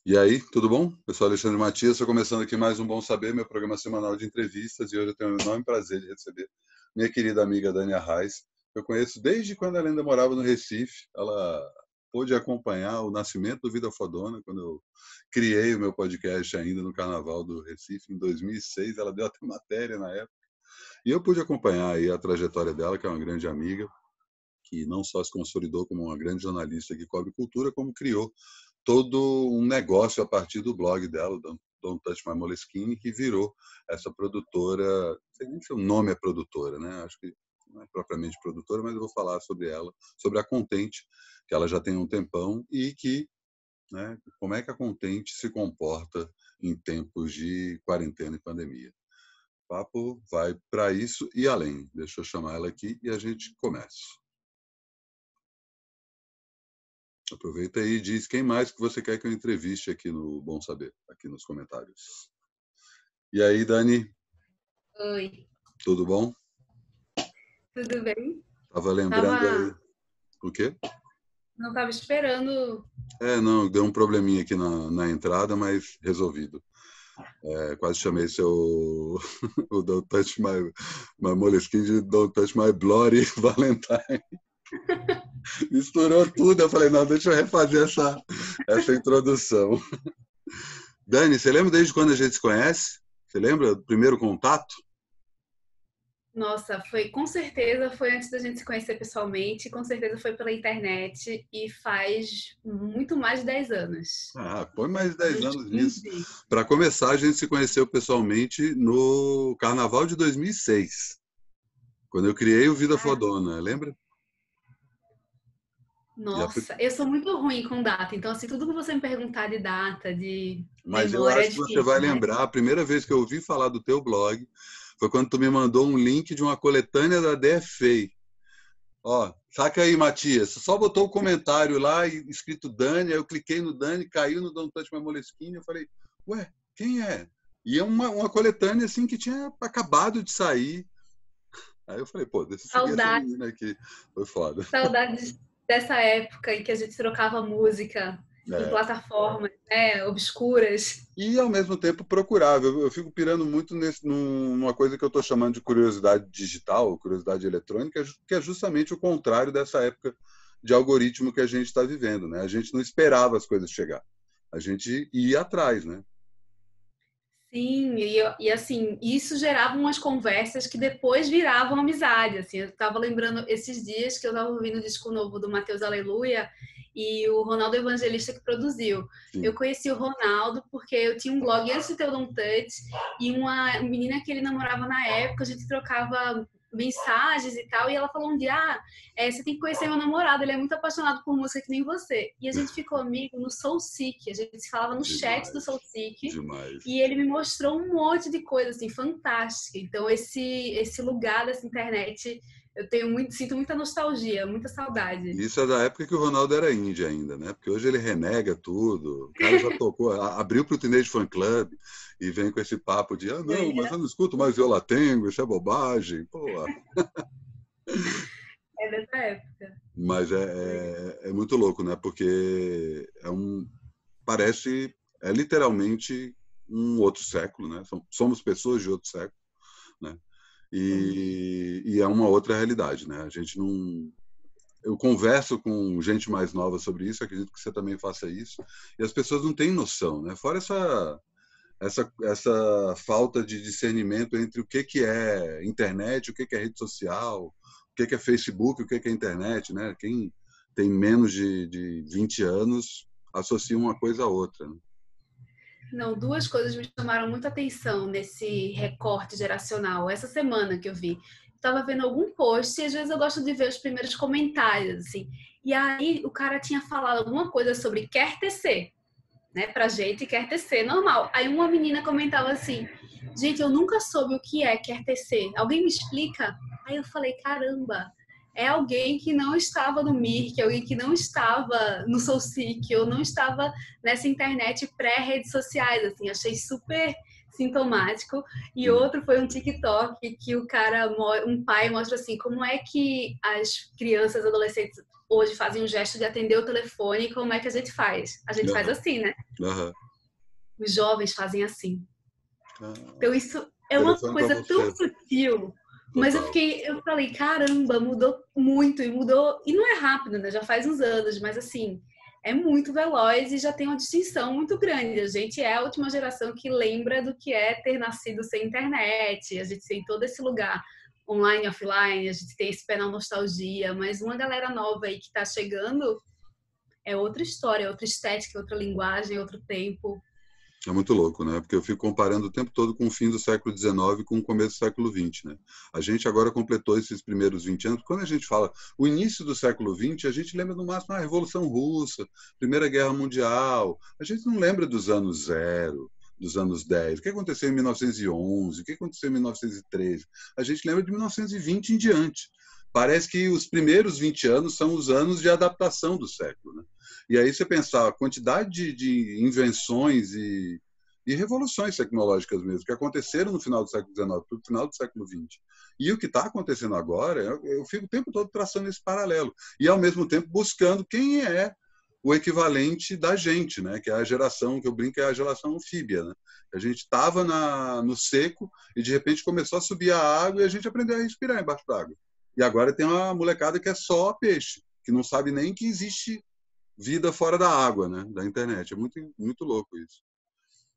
E aí, tudo bom? Eu sou Alexandre Matias, estou começando aqui mais um Bom Saber, meu programa semanal de entrevistas, e hoje eu tenho o enorme prazer de receber minha querida amiga Dani Arraes. Eu conheço desde quando ela ainda morava no Recife. Ela pôde acompanhar o nascimento do Vida Fodona, quando eu criei o meu podcast ainda no Carnaval do Recife, em 2006. Ela deu até matéria na época. E eu pude acompanhar aí a trajetória dela, que é uma grande amiga, que não só se consolidou como uma grande jornalista que cobre cultura, como criou todo um negócio a partir do blog dela, Don't Touch My Moleskine, que virou essa produtora. Não sei nem se o nome é produtora, né? Acho que não é propriamente produtora, mas eu vou falar sobre ela, sobre a Contente, que ela já tem um tempão e que, né, como é que a Contente se comporta em tempos de quarentena e pandemia. O papo vai para isso e além. Deixa eu chamar ela aqui e a gente começa. Aproveita aí e diz quem mais que você quer que eu entreviste aqui no Bom Saber, aqui nos comentários. E aí, Dani, Oi, tudo bom? tudo bem? Tava lembrando Tava, aí. O quê? não tava esperando. Não, deu um probleminha aqui na entrada, mas resolvido. Quase chamei seu o Don't Touch My Moleskine de Don't Touch My Bloody Valentine. Misturou tudo. Eu falei, não, deixa eu refazer essa introdução. Dani, você lembra desde quando a gente se conhece? Você lembra do primeiro contato? Nossa, foi com certeza foi antes da gente se conhecer pessoalmente, com certeza foi pela internet e faz muito mais de 10 anos. Põe mais de 10 Uns anos nisso. 15. Para começar, a gente se conheceu pessoalmente no Carnaval de 2006, quando eu criei o Vida Cara, Fodona, lembra? E a nossa, eu sou muito ruim com data, então assim, tudo que você me perguntar de data, de Mas eu memória é acho que você vai difícil, né? lembrar, a primeira vez que eu ouvi falar do teu blog foi quando tu me mandou um link de uma coletânea da DFA. Ó, saca aí, Matias. Só botou o comentário lá escrito Dani, aí eu cliquei no Dani, caiu no Don't Touch My Moleskine, eu falei, ué, quem é? E é uma coletânea assim que tinha acabado de sair. Aí eu falei, pô, deixa eu seguir essa Saudade, menina aqui. Foi foda. saudades dessa época em que a gente trocava música em É. plataformas, né, obscuras. E ao mesmo tempo procurável. Eu fico pirando muito numa coisa que eu estou chamando de curiosidade digital, curiosidade eletrônica, que é justamente o contrário dessa época de algoritmo que a gente está vivendo, né? A gente não esperava as coisas chegar. A gente ia atrás, né? Sim, e assim, isso gerava umas conversas que depois viravam amizade, assim, eu tava lembrando esses dias que eu tava ouvindo o disco novo do Mateus Aleluia e o Ronaldo Evangelista que produziu. Eu Sim. conheci o Ronaldo porque eu tinha um blog antes de ter o Don't Touch e uma menina que ele namorava na época, a gente trocava mensagens e tal, e ela falou um dia, você tem que conhecer meu namorado, ele é muito apaixonado por música que nem você. E a gente ficou amigo no Soulseek, a gente se falava no chat do Demais, Soulseek, demais. e ele me mostrou um monte de coisa assim fantástica. Então esse lugar dessa internet eu tenho muito, sinto muita nostalgia, muita saudade. Isso é da época que o Ronaldo era índia ainda, né? Porque hoje ele renega tudo. O cara já tocou, abriu para o Teenage Fan Club e vem com esse papo de, não, mas eu não escuto mais Viola Tengo, isso é bobagem. Pô, É dessa época. mas é muito louco, né? Porque parece, é literalmente um outro século, né? Somos pessoas de outro século, né? E é uma outra realidade, né? A gente não. Eu converso com gente mais nova sobre isso, acredito que você também faça isso, e as pessoas não têm noção, né? Fora essa falta de discernimento entre o que é internet, o que é rede social, o que é Facebook, o que é internet, né? Quem tem menos de 20 anos associa uma coisa a outra, né? Não, duas coisas me chamaram muita atenção nesse recorte geracional. Essa semana que eu vi, estava vendo algum post e às vezes eu gosto de ver os primeiros comentários assim. E aí o cara tinha falado alguma coisa sobre quer tecer, né? Pra gente quer tecer, normal. Aí uma menina comentava assim: gente, eu nunca soube o que é quer tecer. Alguém me explica? Aí eu falei: caramba, é alguém que não estava no Mirk, alguém que não estava no Soulseek, ou não estava nessa internet pré-redes sociais, assim. Achei super sintomático. E outro foi um TikTok que um pai mostra assim, como é que as crianças, adolescentes hoje fazem o gesto de atender o telefone e como é que a gente faz? A gente faz Aham, assim, né? aham. Os jovens fazem assim. Ah, Então isso é uma telefone para coisa tão você. sutil. Mas Total. eu falei, caramba, mudou muito e mudou, e não é rápido, né? Já faz uns anos, mas assim, é muito veloz e já tem uma distinção muito grande. A gente é a última geração que lembra do que é ter nascido sem internet. A gente tem todo esse lugar online, offline, a gente tem esse pé na nostalgia, mas uma galera nova aí que está chegando é outra história, outra estética, outra linguagem, outro tempo. É muito louco, né? Porque eu fico comparando o tempo todo com o fim do século XIX com o começo do século XX, né? A gente agora completou esses primeiros 20 anos. Quando a gente fala o início do século XX, a gente lembra no máximo a Revolução Russa, Primeira Guerra Mundial. A gente não lembra dos anos zero, dos anos 10. O que aconteceu em 1911? O que aconteceu em 1913? A gente lembra de 1920 em diante. Parece que os primeiros 20 anos são os anos de adaptação do século, né? E aí você pensar a quantidade de invenções e revoluções tecnológicas mesmo, que aconteceram no final do século XIX para o final do século XX. E o que está acontecendo agora, eu fico o tempo todo traçando esse paralelo. E, ao mesmo tempo, buscando quem é o equivalente da gente, né? Que é a geração, que eu brinco, é a geração anfíbia. Né? A gente estava no seco e, de repente, começou a subir a água e a gente aprendeu a respirar embaixo d'água. E agora tem uma molecada que é só peixe, que não sabe nem que existe vida fora da água, né? Da internet. É muito, muito louco isso.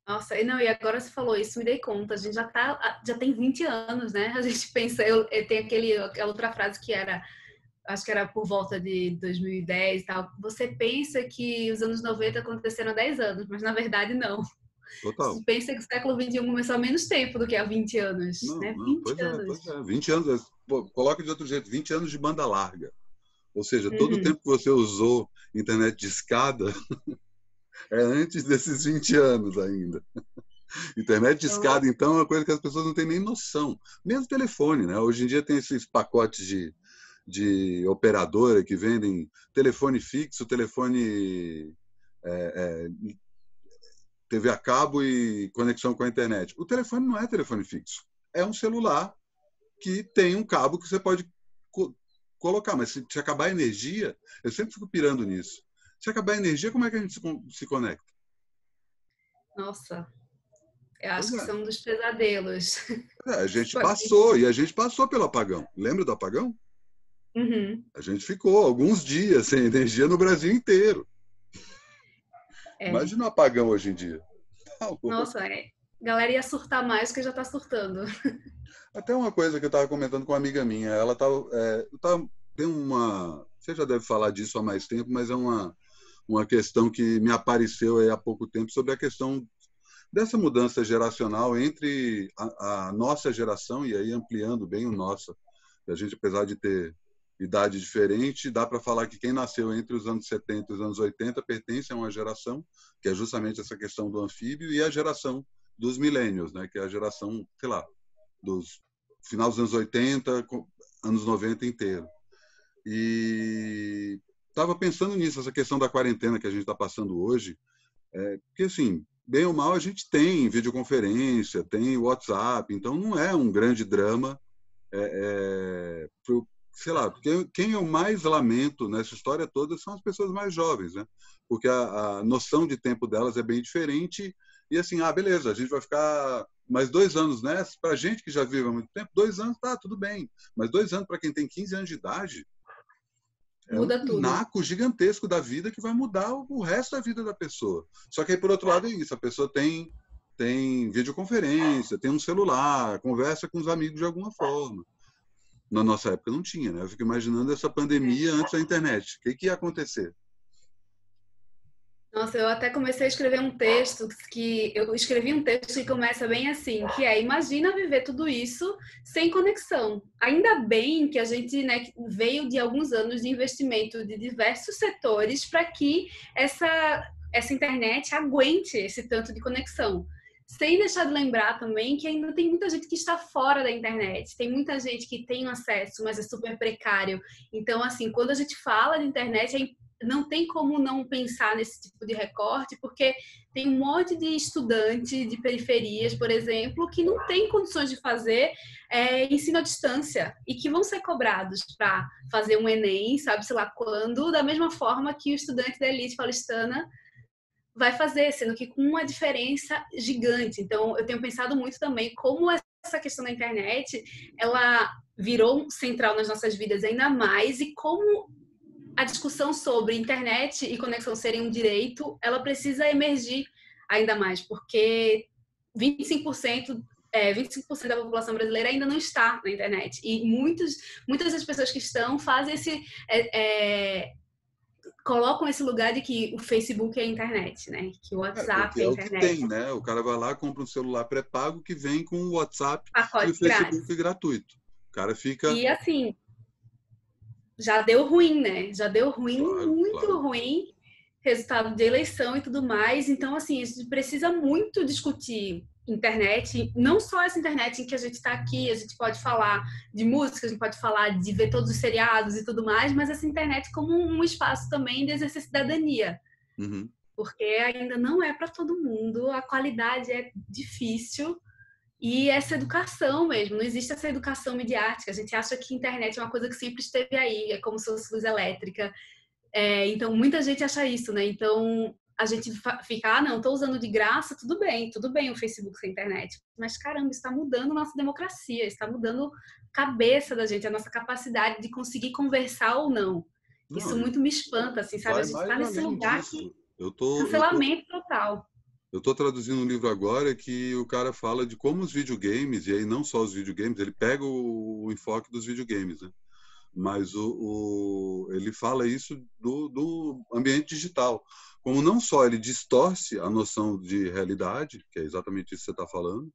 Nossa, e não, e agora você falou isso, me dei conta, a gente já tem 20 anos, né? A gente pensa, tem aquela outra frase que era, acho que era por volta de 2010 e tal. Você pensa que os anos 90 aconteceram há 10 anos, mas na verdade não. Você Total. pensa que o século XXI começou há menos tempo do que há 20 anos, Não, né? não, 20 anos. pois é. 20 anos, pô, coloca de outro jeito, 20 anos de banda larga. Ou seja, todo o Uhum. tempo que você usou internet de escada é antes desses 20 anos ainda. Internet de Então, escada, então, é uma coisa que as pessoas não têm nem noção. Mesmo telefone, né? Hoje em dia tem esses pacotes de operadora que vendem telefone fixo, telefone TV a cabo e conexão com a internet. O telefone não é telefone fixo. É um celular que tem um cabo que você pode colocar. Mas se acabar a energia, eu sempre fico pirando nisso. Se acabar a energia, como é que a gente se conecta? nossa, eu Pois acho que é. são um dos pesadelos. A gente passou, e a gente passou pelo apagão. Lembra do apagão? Uhum. A gente ficou alguns dias sem energia no Brasil inteiro. É. Imagina o apagão hoje em dia. Tá louco. Nossa, a galera ia surtar mais que já tá surtando. Até uma coisa que eu estava comentando com uma amiga minha, ela tem uma, você já deve falar disso há mais tempo, mas é uma questão que me apareceu aí há pouco tempo sobre a questão dessa mudança geracional entre a nossa geração e aí ampliando bem o nosso. A gente, apesar de ter idade diferente, dá para falar que quem nasceu entre os anos 70 e os anos 80 pertence a uma geração que é justamente essa questão do anfíbio e a geração dos millennials, né, que é a geração, sei lá, dos final dos anos 80, anos 90 inteiro. E estava pensando nisso, essa questão da quarentena que a gente está passando hoje, porque assim, bem ou mal a gente tem videoconferência, tem WhatsApp, então não é um grande drama. Sei lá, porque quem eu mais lamento nessa história toda são as pessoas mais jovens, né? Porque a noção de tempo delas é bem diferente e assim, beleza, a gente vai ficar mais 2 anos nessa. Para gente que já vive há muito tempo, 2 anos tá tudo bem, mas 2 anos para quem tem 15 anos de idade é um Muda tudo. naco gigantesco da vida que vai mudar o resto da vida da pessoa. Só que aí, por outro lado, é isso, a pessoa tem videoconferência, tem um celular, conversa com os amigos de alguma forma. Na nossa época não tinha, né? Eu fico imaginando essa pandemia antes da internet. O que ia acontecer? Nossa, eu até comecei a escrever um texto que começa bem assim, que é: imagina viver tudo isso sem conexão. Ainda bem que a gente, né, veio de alguns anos de investimento de diversos setores para que essa internet aguente esse tanto de conexão. Sem deixar de lembrar também que ainda tem muita gente que está fora da internet, tem muita gente que tem acesso, mas é super precário. Então, assim, quando a gente fala de internet, não tem como não pensar nesse tipo de recorte, porque tem um monte de estudante de periferias, por exemplo, que não tem condições de fazer ensino à distância e que vão ser cobrados para fazer um Enem, sabe-se lá quando, da mesma forma que o estudante da elite paulistana vai fazer, sendo que com uma diferença gigante. Então, eu tenho pensado muito também como essa questão da internet, ela virou central nas nossas vidas ainda mais, e como a discussão sobre internet e conexão serem um direito, ela precisa emergir ainda mais, porque 25%, 25% da população brasileira ainda não está na internet. E muitas das pessoas que estão fazem colocam esse lugar de que o Facebook é a internet, né? Que o WhatsApp Porque é é a o que internet. tem, né? O cara vai lá, compra um celular pré-pago que vem com o WhatsApp e o Pacote grátis. Facebook gratuito. O cara fica... E assim, já deu ruim, né? Já deu ruim, Claro, muito claro. ruim, resultado de eleição e tudo mais. Então, assim, a gente precisa muito discutir internet, não só essa internet em que a gente está aqui, a gente pode falar de música, a gente pode falar de ver todos os seriados e tudo mais, mas essa internet como um espaço também de exercer cidadania, Uhum. porque ainda não é para todo mundo, a qualidade é difícil. E essa educação mesmo, não existe essa educação midiática. A gente acha que a internet é uma coisa que sempre esteve aí, é como se fosse luz elétrica. Então, muita gente acha isso, né? Então, a gente fica, não, estou usando de graça, tudo bem o Facebook sem internet. Mas, caramba, isso está mudando a nossa democracia, está mudando a cabeça da gente, a nossa capacidade de conseguir conversar ou não. Isso Não, muito me espanta, assim, sabe? A vai gente mais está nesse além lugar que disso. Eu tô cancelamento total. Eu estou traduzindo um livro agora que o cara fala de como os videogames, e aí não só os videogames, ele pega o enfoque dos videogames, né? Mas ele fala isso do ambiente digital. Como não só ele distorce a noção de realidade, que é exatamente isso que você está falando,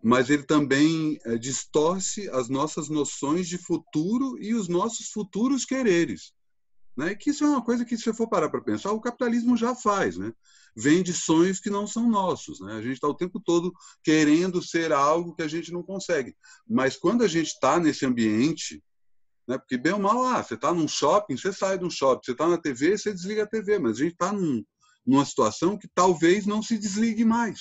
mas ele também distorce as nossas noções de futuro e os nossos futuros quereres. Né? Que isso é uma coisa que, se você for parar para pensar, o capitalismo já faz, né? Vende sonhos que não são nossos, né? A gente está o tempo todo querendo ser algo que a gente não consegue. Mas quando a gente está nesse ambiente, né? Porque bem ou mal, você está num shopping, você sai de um shopping, você está na TV, você desliga a TV, mas a gente está numa situação que talvez não se desligue mais.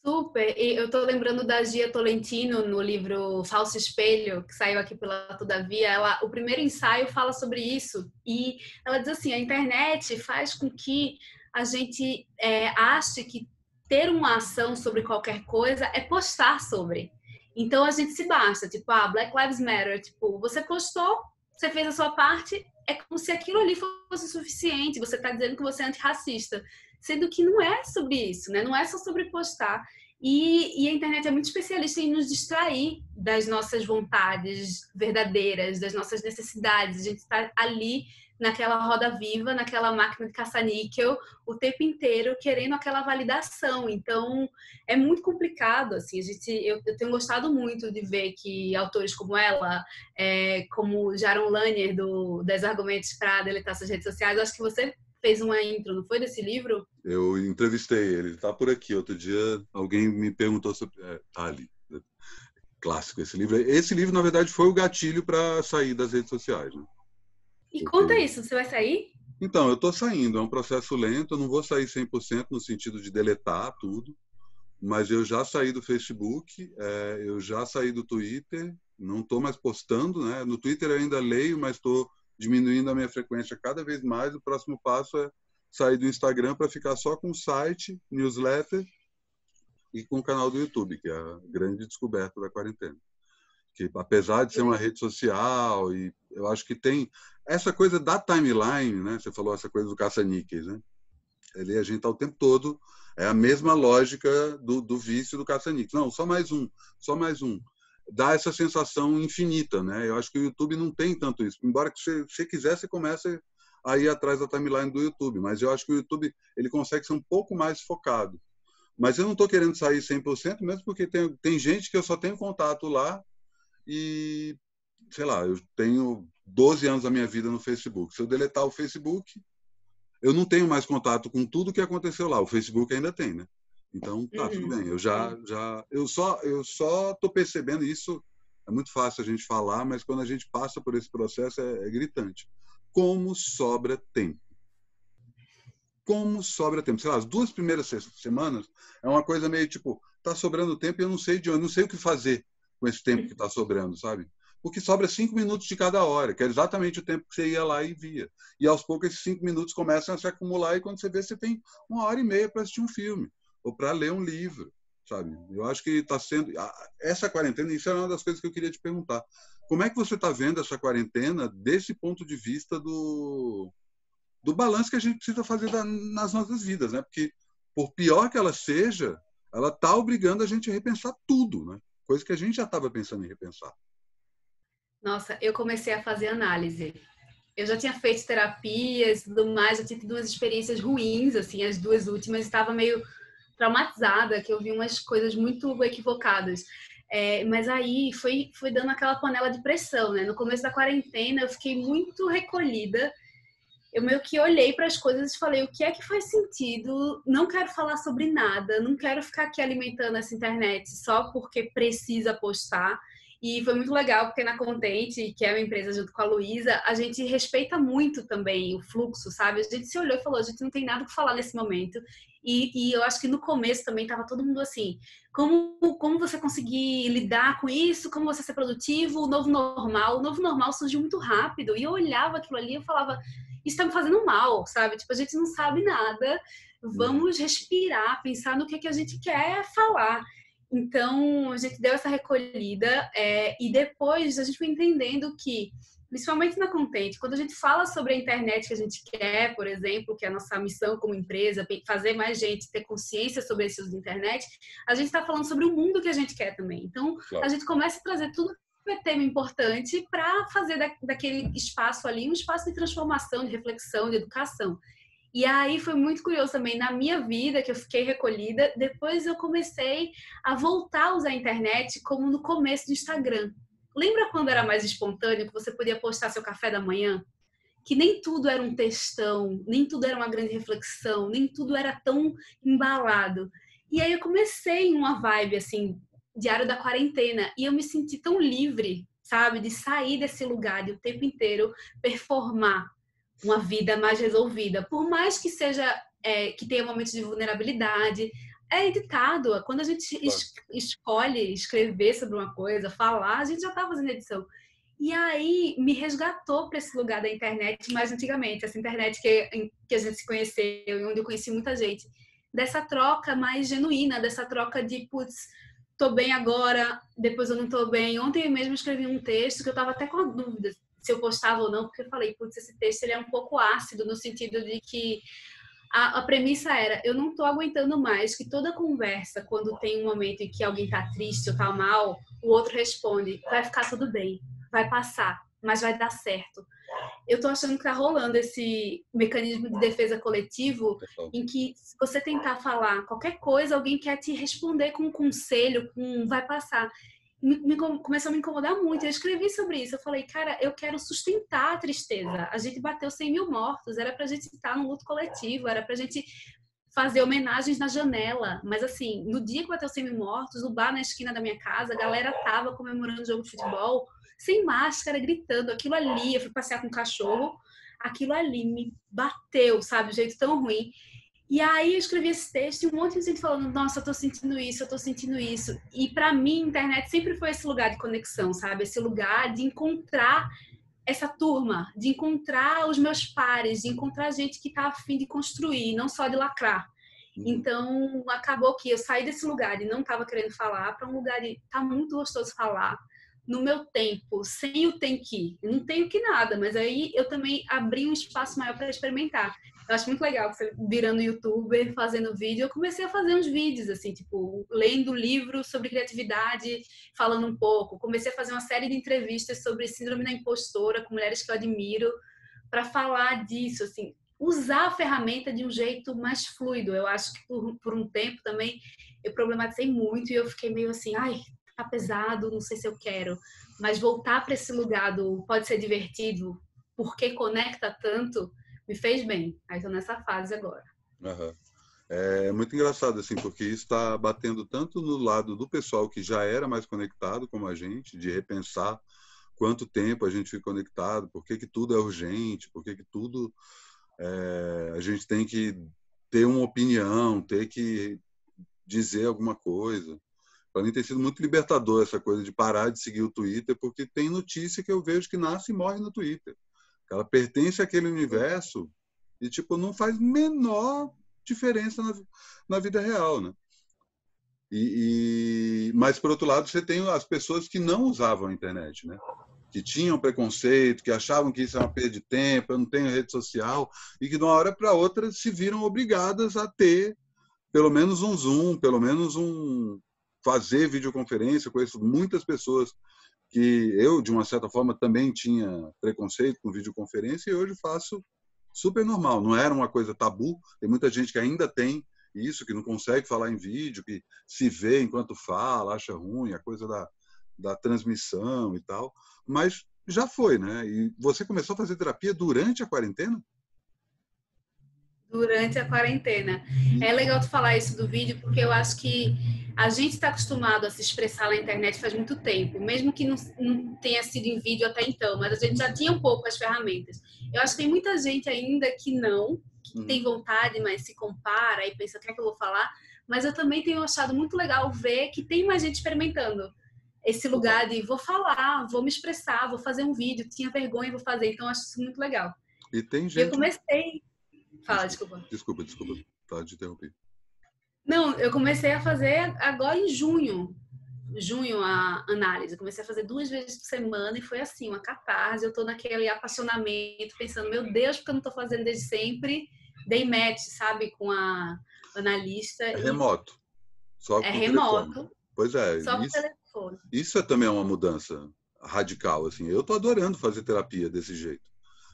Super, e eu tô lembrando da Gia Tolentino no livro Falso Espelho, que saiu aqui pela Todavia. O primeiro ensaio fala sobre isso, e ela diz assim: a internet faz com que a gente ache que ter uma ação sobre qualquer coisa é postar sobre. Então a gente se basta, tipo, Black Lives Matter, tipo, você postou, você fez a sua parte, é como se aquilo ali fosse suficiente, você tá dizendo que você é antirracista. Sendo que não é sobre isso, né? Não é só sobre postar. E a internet é muito especialista em nos distrair das nossas vontades verdadeiras, das nossas necessidades. A gente está ali naquela roda viva, naquela máquina de caça-níquel, o tempo inteiro querendo aquela validação. Então, é muito complicado. Assim, eu tenho gostado muito de ver que autores como ela, como Jaron Lanier, do 10 Argumentos para Deletar Suas Redes Sociais, acho que você fez uma intro, não foi, desse livro? Eu entrevistei ele está por aqui. Outro dia alguém me perguntou sobre... tá ali. Clássico esse livro. Esse livro, na verdade, foi o gatilho para sair das redes sociais, né? E conta Porque... isso, você vai sair? Então, eu estou saindo, é um processo lento, eu não vou sair 100% no sentido de deletar tudo, mas eu já saí do Facebook, eu já saí do Twitter, não estou mais postando, né? No Twitter eu ainda leio, mas estou diminuindo a minha frequência cada vez mais. O próximo passo é sair do Instagram para ficar só com o site, newsletter e com o canal do YouTube, que é a grande descoberta da quarentena. Que apesar de ser uma rede social, e eu acho que tem essa coisa da timeline, né? Você falou essa coisa do caça-níqueis, né? Ali a gente está o tempo todo, é a mesma lógica do vício do caça-níqueis. Não, só mais um, só mais um. Dá essa sensação infinita, né? Eu acho que o YouTube não tem tanto isso. Embora que você quiser, você comece a ir atrás da timeline do YouTube, mas eu acho que o YouTube ele consegue ser um pouco mais focado. Mas eu não estou querendo sair 100%, mesmo porque tem gente que eu só tenho contato lá e, sei lá, eu tenho 12 anos da minha vida no Facebook. Se eu deletar o Facebook, eu não tenho mais contato com tudo que aconteceu lá. O Facebook ainda tem, né? Então, tá, tudo bem. Eu só tô percebendo isso. É muito fácil a gente falar, mas quando a gente passa por esse processo é gritante. como sobra tempo. Como sobra tempo. Sei lá, as 2 primeiras semanas é uma coisa meio tipo, tá sobrando tempo e eu não sei de onde, não sei o que fazer com esse tempo que tá sobrando, sabe? Porque sobra 5 minutos de cada hora, que é exatamente o tempo que você ia lá e via. E aos poucos esses 5 minutos começam a se acumular e quando você vê, você tem 1h30 para assistir um filme ou para ler um livro, sabe? Eu acho que está sendo... Essa quarentena, isso é uma das coisas que eu queria te perguntar. Como é que você está vendo essa quarentena desse ponto de vista do balanço que a gente precisa fazer nas nossas vidas, né? Porque, por pior que ela seja, ela está obrigando a gente a repensar tudo, né? Coisa que a gente já estava pensando em repensar. Nossa, eu comecei a fazer análise. Eu já tinha feito terapias e tudo mais, já tinha tido umas experiências ruins, assim, as 2 últimas, estava meio traumatizada, que eu vi umas coisas muito equivocadas. Mas aí foi dando aquela panela de pressão, né? No começo da quarentena eu fiquei muito recolhida. Eu meio que olhei para as coisas e falei, o que é que faz sentido? Não quero falar sobre nada, não quero ficar aqui alimentando essa internet só porque precisa postar. E foi muito legal, porque na Contente, que é uma empresa junto com a Luísa, a gente respeita muito também o fluxo, sabe? A gente se olhou e falou, a gente não tem nada o que falar nesse momento. E eu acho que no começo também estava todo mundo assim, como você conseguir lidar com isso, como você ser produtivo, o novo normal surgiu muito rápido. E eu olhava aquilo ali e falava, isso tá me fazendo mal, sabe? Tipo, a gente não sabe nada, vamos respirar, pensar no que a gente quer falar. Então, a gente deu essa recolhida e depois a gente foi entendendo que, principalmente na Contente, quando a gente fala sobre a internet que a gente quer, por exemplo, que é a nossa missão como empresa, fazer mais gente ter consciência sobre esse uso da internet, a gente está falando sobre o mundo que a gente quer também. Então, a gente começa a trazer tudo que é tema importante para fazer daquele espaço ali um espaço de transformação, de reflexão, de educação. E aí foi muito curioso também na minha vida, que eu fiquei recolhida, depois eu comecei a voltar a usar a internet como no começo do Instagram. Lembra quando era mais espontâneo, que você podia postar seu café da manhã? Que nem tudo era um textão, nem tudo era uma grande reflexão, nem tudo era tão embalado. E aí eu comecei em uma vibe assim, diário da quarentena, e eu me senti tão livre, sabe, de sair desse lugar de o tempo inteiro performar uma vida mais resolvida, por mais que seja que tenha momentos de vulnerabilidade. É editado. Quando a gente escolhe escrever sobre uma coisa, falar, a gente já está fazendo edição. E aí me resgatou para esse lugar da internet mais antigamente, essa internet que a gente se conheceu e onde eu conheci muita gente, dessa troca mais genuína, dessa troca de, putz, tô bem agora, depois eu não tô bem. Ontem eu mesmo escrevi um texto que eu tava até com a dúvida se eu postava ou não, porque eu falei, putz, esse texto ele é um pouco ácido, no sentido de que a premissa era, eu não tô aguentando mais que toda conversa, quando tem um momento em que alguém tá triste ou tá mal, o outro responde, vai ficar tudo bem, vai passar, mas vai dar certo. Eu tô achando que tá rolando esse mecanismo de defesa coletivo em que se você tentar falar qualquer coisa, alguém quer te responder com um conselho, com vai passar. Começou a me incomodar muito. Eu escrevi sobre isso. Eu falei, cara, eu quero sustentar a tristeza. A gente bateu 100 mil mortos. Era pra gente estar no luto coletivo. Era pra gente fazer homenagens na janela. Mas, assim, no dia que bateu 100 mil mortos, o bar na esquina da minha casa, a galera tava comemorando o jogo de futebol, sem máscara, gritando. Aquilo ali, eu fui passear com o cachorro. Aquilo ali me bateu, sabe? De jeito tão ruim. E aí eu escrevi esse texto e um monte de gente falando, nossa, eu tô sentindo isso, eu tô sentindo isso. E para mim, a internet sempre foi esse lugar de conexão, sabe? Esse lugar de encontrar essa turma, de encontrar os meus pares, de encontrar gente que tá a fim de construir, não só de lacrar. Então, acabou que eu saí desse lugar de não tava querendo falar para um lugar de tá muito gostoso falar, no meu tempo, sem o tem que. Eu não tenho que nada, mas aí eu também abri um espaço maior para experimentar. Eu acho muito legal você virando youtuber, fazendo vídeo. Eu comecei a fazer uns vídeos, assim, tipo, lendo livros sobre criatividade, falando um pouco. Comecei a fazer uma série de entrevistas sobre síndrome da impostora com mulheres que eu admiro, para falar disso, assim, usar a ferramenta de um jeito mais fluido. Eu acho que por um tempo também eu problematizei muito e eu fiquei meio assim, ai, tá pesado, não sei se eu quero. Mas voltar para esse lugar do pode ser divertido, porque conecta tanto, me fez bem. Aí tô nessa fase agora. Uhum. É muito engraçado, assim, porque isso está batendo tanto no lado do pessoal que já era mais conectado como a gente, de repensar quanto tempo a gente fica conectado, por que que tudo é urgente, por que que tudo a gente tem que ter uma opinião, ter que dizer alguma coisa. Para mim tem sido muito libertador essa coisa de parar de seguir o Twitter, porque tem notícia que eu vejo que nasce e morre no Twitter. Ela pertence àquele universo e tipo não faz menor diferença na vida real, né? Mas por outro lado você tem as pessoas que não usavam a internet, né? Que tinham preconceito, que achavam que isso é uma perda de tempo, eu não tenho rede social, e que de uma hora para outra se viram obrigadas a ter pelo menos um Zoom, pelo menos fazer videoconferência. Eu conheço muitas pessoas que eu, de uma certa forma, também tinha preconceito com videoconferência e hoje faço super normal. Não era uma coisa tabu, tem muita gente que ainda tem isso, que não consegue falar em vídeo, que se vê enquanto fala, acha ruim, a coisa da transmissão e tal, mas já foi, né? E você começou a fazer terapia durante a quarentena? Durante a quarentena. É legal tu falar isso do vídeo, porque eu acho que a gente está acostumado a se expressar na internet faz muito tempo, mesmo que não tenha sido em vídeo até então, mas a gente já tinha um pouco as ferramentas. Eu acho que tem muita gente ainda que tem vontade, mas se compara e pensa o que é que eu vou falar, mas eu também tenho achado muito legal ver que tem mais gente experimentando esse lugar de vou falar, vou me expressar, vou fazer um vídeo, tinha vergonha, vou fazer, então eu acho isso muito legal. E tem E eu gente... comecei... Fala, desculpa. Desculpa, tá, te interrompi. Não, eu comecei a fazer agora em junho a análise. Eu comecei a fazer 2 vezes por semana e foi assim, uma catarse. Eu tô naquele apaixonamento, pensando, meu Deus, porque eu não tô fazendo desde sempre. Dei match, sabe, com a analista. É remoto, só É por telefone. remoto, Pois é, só por telefone. isso também é uma mudança radical, assim. Eu tô adorando fazer terapia desse jeito.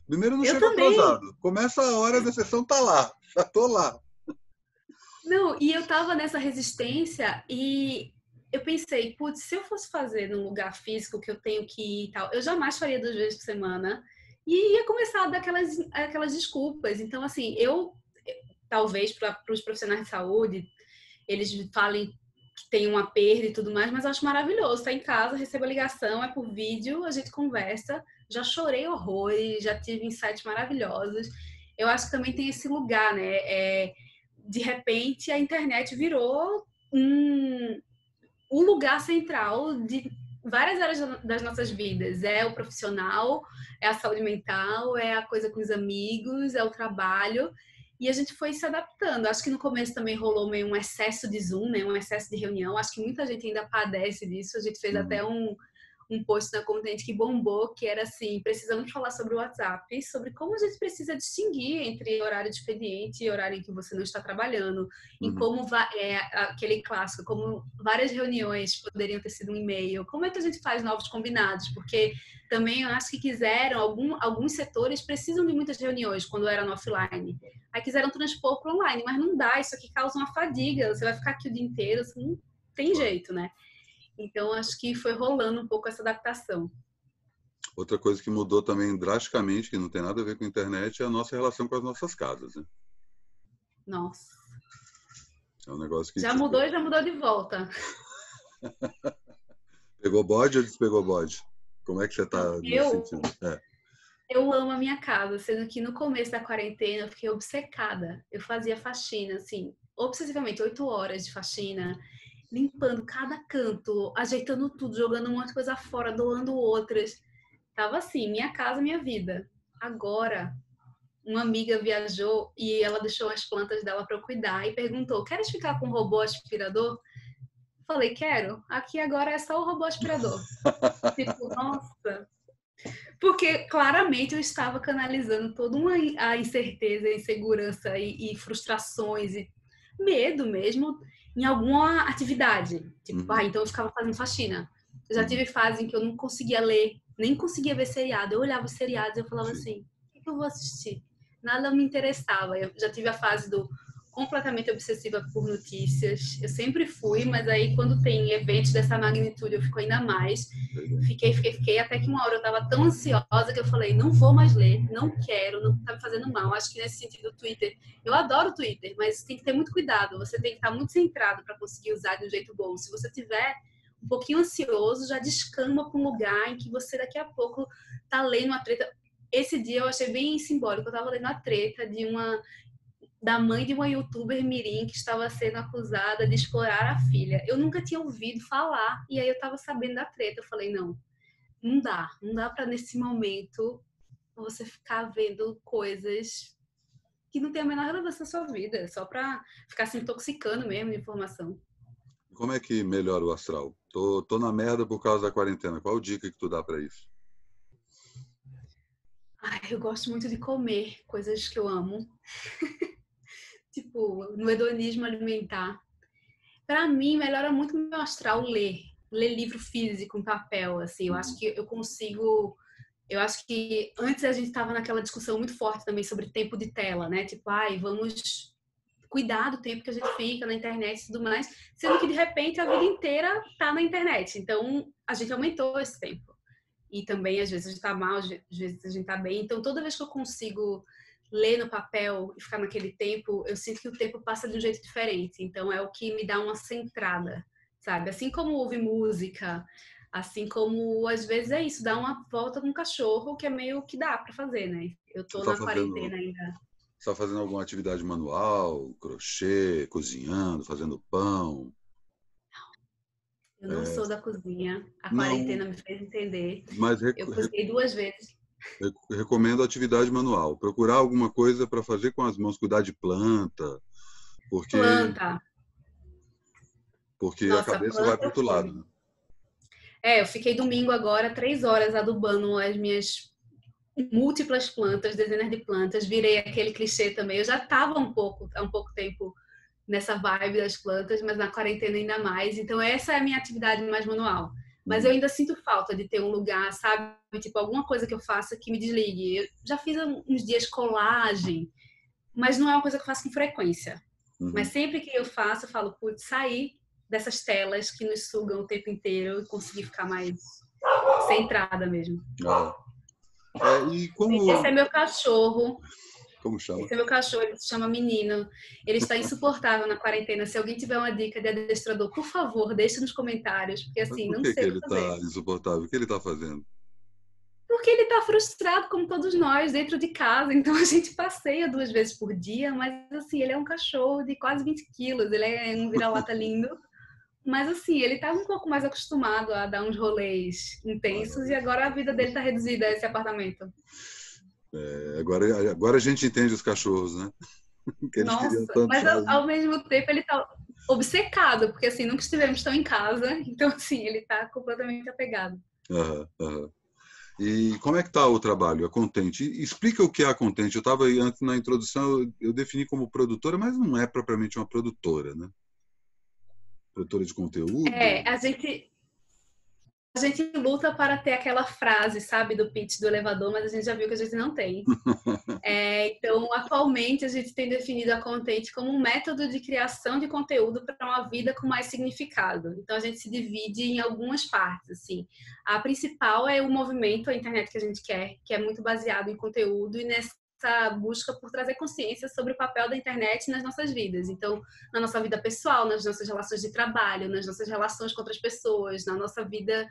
Primeiro, não chego atrasado. Começa a hora da sessão, tá lá. Já tô lá. Não, e eu tava nessa resistência e eu pensei, putz, se eu fosse fazer num lugar físico que eu tenho que ir e tal, eu jamais faria 2 vezes por semana e ia começar a dar aquelas desculpas. Então, assim, talvez para os profissionais de saúde, eles falem que tem uma perda e tudo mais, mas eu acho maravilhoso. Tá em casa, recebo a ligação, é por vídeo, a gente conversa. Já chorei horrores, já tive insights maravilhosos. Eu acho que também tem esse lugar, né? De repente, a internet virou um lugar central de várias áreas das nossas vidas. É o profissional, é a saúde mental, é a coisa com os amigos, é o trabalho. E a gente foi se adaptando. Acho que no começo também rolou meio um excesso de Zoom, né? Um excesso de reunião. Acho que muita gente ainda padece disso. A gente fez até um post na Content que bombou, que era assim, precisamos falar sobre o WhatsApp, sobre como a gente precisa distinguir entre horário de expediente e horário em que você não está trabalhando, em como aquele clássico, como várias reuniões poderiam ter sido um e-mail, como é que a gente faz novos combinados, porque também eu acho que alguns setores precisam de muitas reuniões quando era no offline, aí quiseram transpor para online, mas não dá, isso aqui causa uma fadiga, você vai ficar aqui o dia inteiro, assim, não tem jeito, né? Então, acho que foi rolando um pouco essa adaptação. Outra coisa que mudou também drasticamente, que não tem nada a ver com a internet, é a nossa relação com as nossas casas, né? Nossa. É um negócio que... Já mudou e já mudou de volta. Pegou bode ou despegou bode? Como é que você está nesse sentido? Eu amo a minha casa, sendo que no começo da quarentena eu fiquei obcecada. Eu fazia faxina, assim, obsessivamente, 8 horas de faxina, limpando cada canto, ajeitando tudo, jogando um monte de coisa fora, doando outras. Tava assim, minha casa, minha vida. Agora, uma amiga viajou e ela deixou as plantas dela para eu cuidar e perguntou: "Queres ficar com um robô aspirador?" Falei: "Quero. Aqui agora é só o robô aspirador." Tipo, nossa. Porque claramente eu estava canalizando toda a incerteza, insegurança e frustrações e medo mesmo em alguma atividade. Tipo, então eu ficava fazendo faxina. Eu já tive fase em que eu não conseguia ler, nem conseguia ver seriado. Eu olhava os seriados e eu falava assim, o que eu vou assistir? Nada me interessava. Eu já tive a fase do completamente obsessiva por notícias. Eu sempre fui, mas aí quando tem eventos dessa magnitude eu fico ainda mais. Fiquei, até que uma hora eu estava tão ansiosa que eu falei, não vou mais ler, não quero, não tá me fazendo mal. Acho que nesse sentido o Twitter, eu adoro o Twitter, mas tem que ter muito cuidado, você tem que estar muito centrado para conseguir usar de um jeito bom. Se você tiver um pouquinho ansioso, já descamba para um lugar em que você daqui a pouco tá lendo uma treta. Esse dia eu achei bem simbólico. Eu tava lendo a treta da mãe de uma youtuber mirim que estava sendo acusada de explorar a filha. Eu nunca tinha ouvido falar, e aí eu tava sabendo da treta. Eu falei, não dá para nesse momento você ficar vendo coisas que não tem a menor relevância na sua vida, só para ficar se intoxicando mesmo de informação. Como é que melhora o astral? Tô na merda por causa da quarentena. Qual dica que tu dá para isso? Ai, eu gosto muito de comer coisas que eu amo. Tipo, no hedonismo alimentar. Para mim, melhora muito o meu astral ler livro físico em papel, assim. Eu acho que eu consigo. Eu acho que antes a gente estava naquela discussão muito forte também sobre tempo de tela, né? Tipo, ai, vamos cuidar do tempo que a gente fica na internet e tudo mais, sendo que de repente a vida inteira tá na internet. Então, a gente aumentou esse tempo. E também, às vezes, a gente tá mal, às vezes a gente tá bem. Então, toda vez que eu consigo ler no papel e ficar naquele tempo, eu sinto que o tempo passa de um jeito diferente. Então, é o que me dá uma centrada, sabe? Assim como ouvir música, assim como, às vezes, é isso, dar uma volta com o cachorro, que é meio que dá para fazer, né? Eu Você tô tá na fazendo, quarentena ainda. você tá fazendo alguma atividade manual, crochê, cozinhando, fazendo pão? Eu não É, sou da cozinha. A não, quarentena me fez entender. mas Eu cozinhei 2 vezes. recomendo atividade manual. Procurar alguma coisa para fazer com as mãos, cuidar de planta, porque Planta. porque a Nossa, cabeça vai planta para eu outro lado, fui. né? Eu fiquei domingo agora 3 horas adubando as minhas múltiplas plantas, dezenas de plantas. Virei aquele clichê também. Eu já estava há um pouco tempo nessa vibe das plantas, mas na quarentena ainda mais. Então essa é a minha atividade mais manual. Mas eu Uhum. ainda sinto falta de ter um lugar, sabe? Tipo, alguma coisa que eu faça que me desligue. Eu já fiz uns dias colagem, mas não é uma coisa que eu faço com frequência. Mas Uhum. sempre que eu faço, eu falo, putz, sair dessas telas que nos sugam o tempo inteiro e conseguir ficar mais centrada mesmo. Ah, e Esse como é meu cachorro. como chama? Esse é meu cachorro, ele se chama Menino. Ele está insuportável na quarentena. Se alguém tiver uma dica de adestrador, por favor, deixe nos comentários, porque Mas assim, por não que que sei o que ele fazer. está insuportável? O que ele está fazendo? Porque ele está frustrado, como todos nós, dentro de casa. Então a gente passeia 2 vezes por dia, mas assim, ele é um cachorro de quase 20 quilos. Ele é um vira-lata lindo. Mas assim, ele tá um pouco mais acostumado a dar uns rolês intensos e agora a vida dele tá reduzida a esse apartamento. Agora a gente entende os cachorros, né? Que eles queriam Nossa, tanto mas sair. ao mesmo tempo ele tá obcecado, porque assim, nunca estivemos tão em casa, então assim, ele tá completamente apegado. Aham, aham. E como é que está o trabalho, a Contente? Explica o que é a Contente. Eu estava aí antes na introdução, eu defini como produtora, mas não é propriamente uma produtora, né? Produtora de conteúdo. A gente luta para ter aquela frase, sabe, do pitch do elevador, mas a gente já viu que a gente não tem. Então, atualmente, a gente tem definido a Content como um método de criação de conteúdo para uma vida com mais significado. Então, a gente se divide em algumas partes, assim. A principal é o movimento, a internet que a gente quer, que é muito baseado em conteúdo e nessa busca por trazer consciência sobre o papel da internet nas nossas vidas. Então, na nossa vida pessoal, nas nossas relações de trabalho, nas nossas relações com outras pessoas, na nossa vida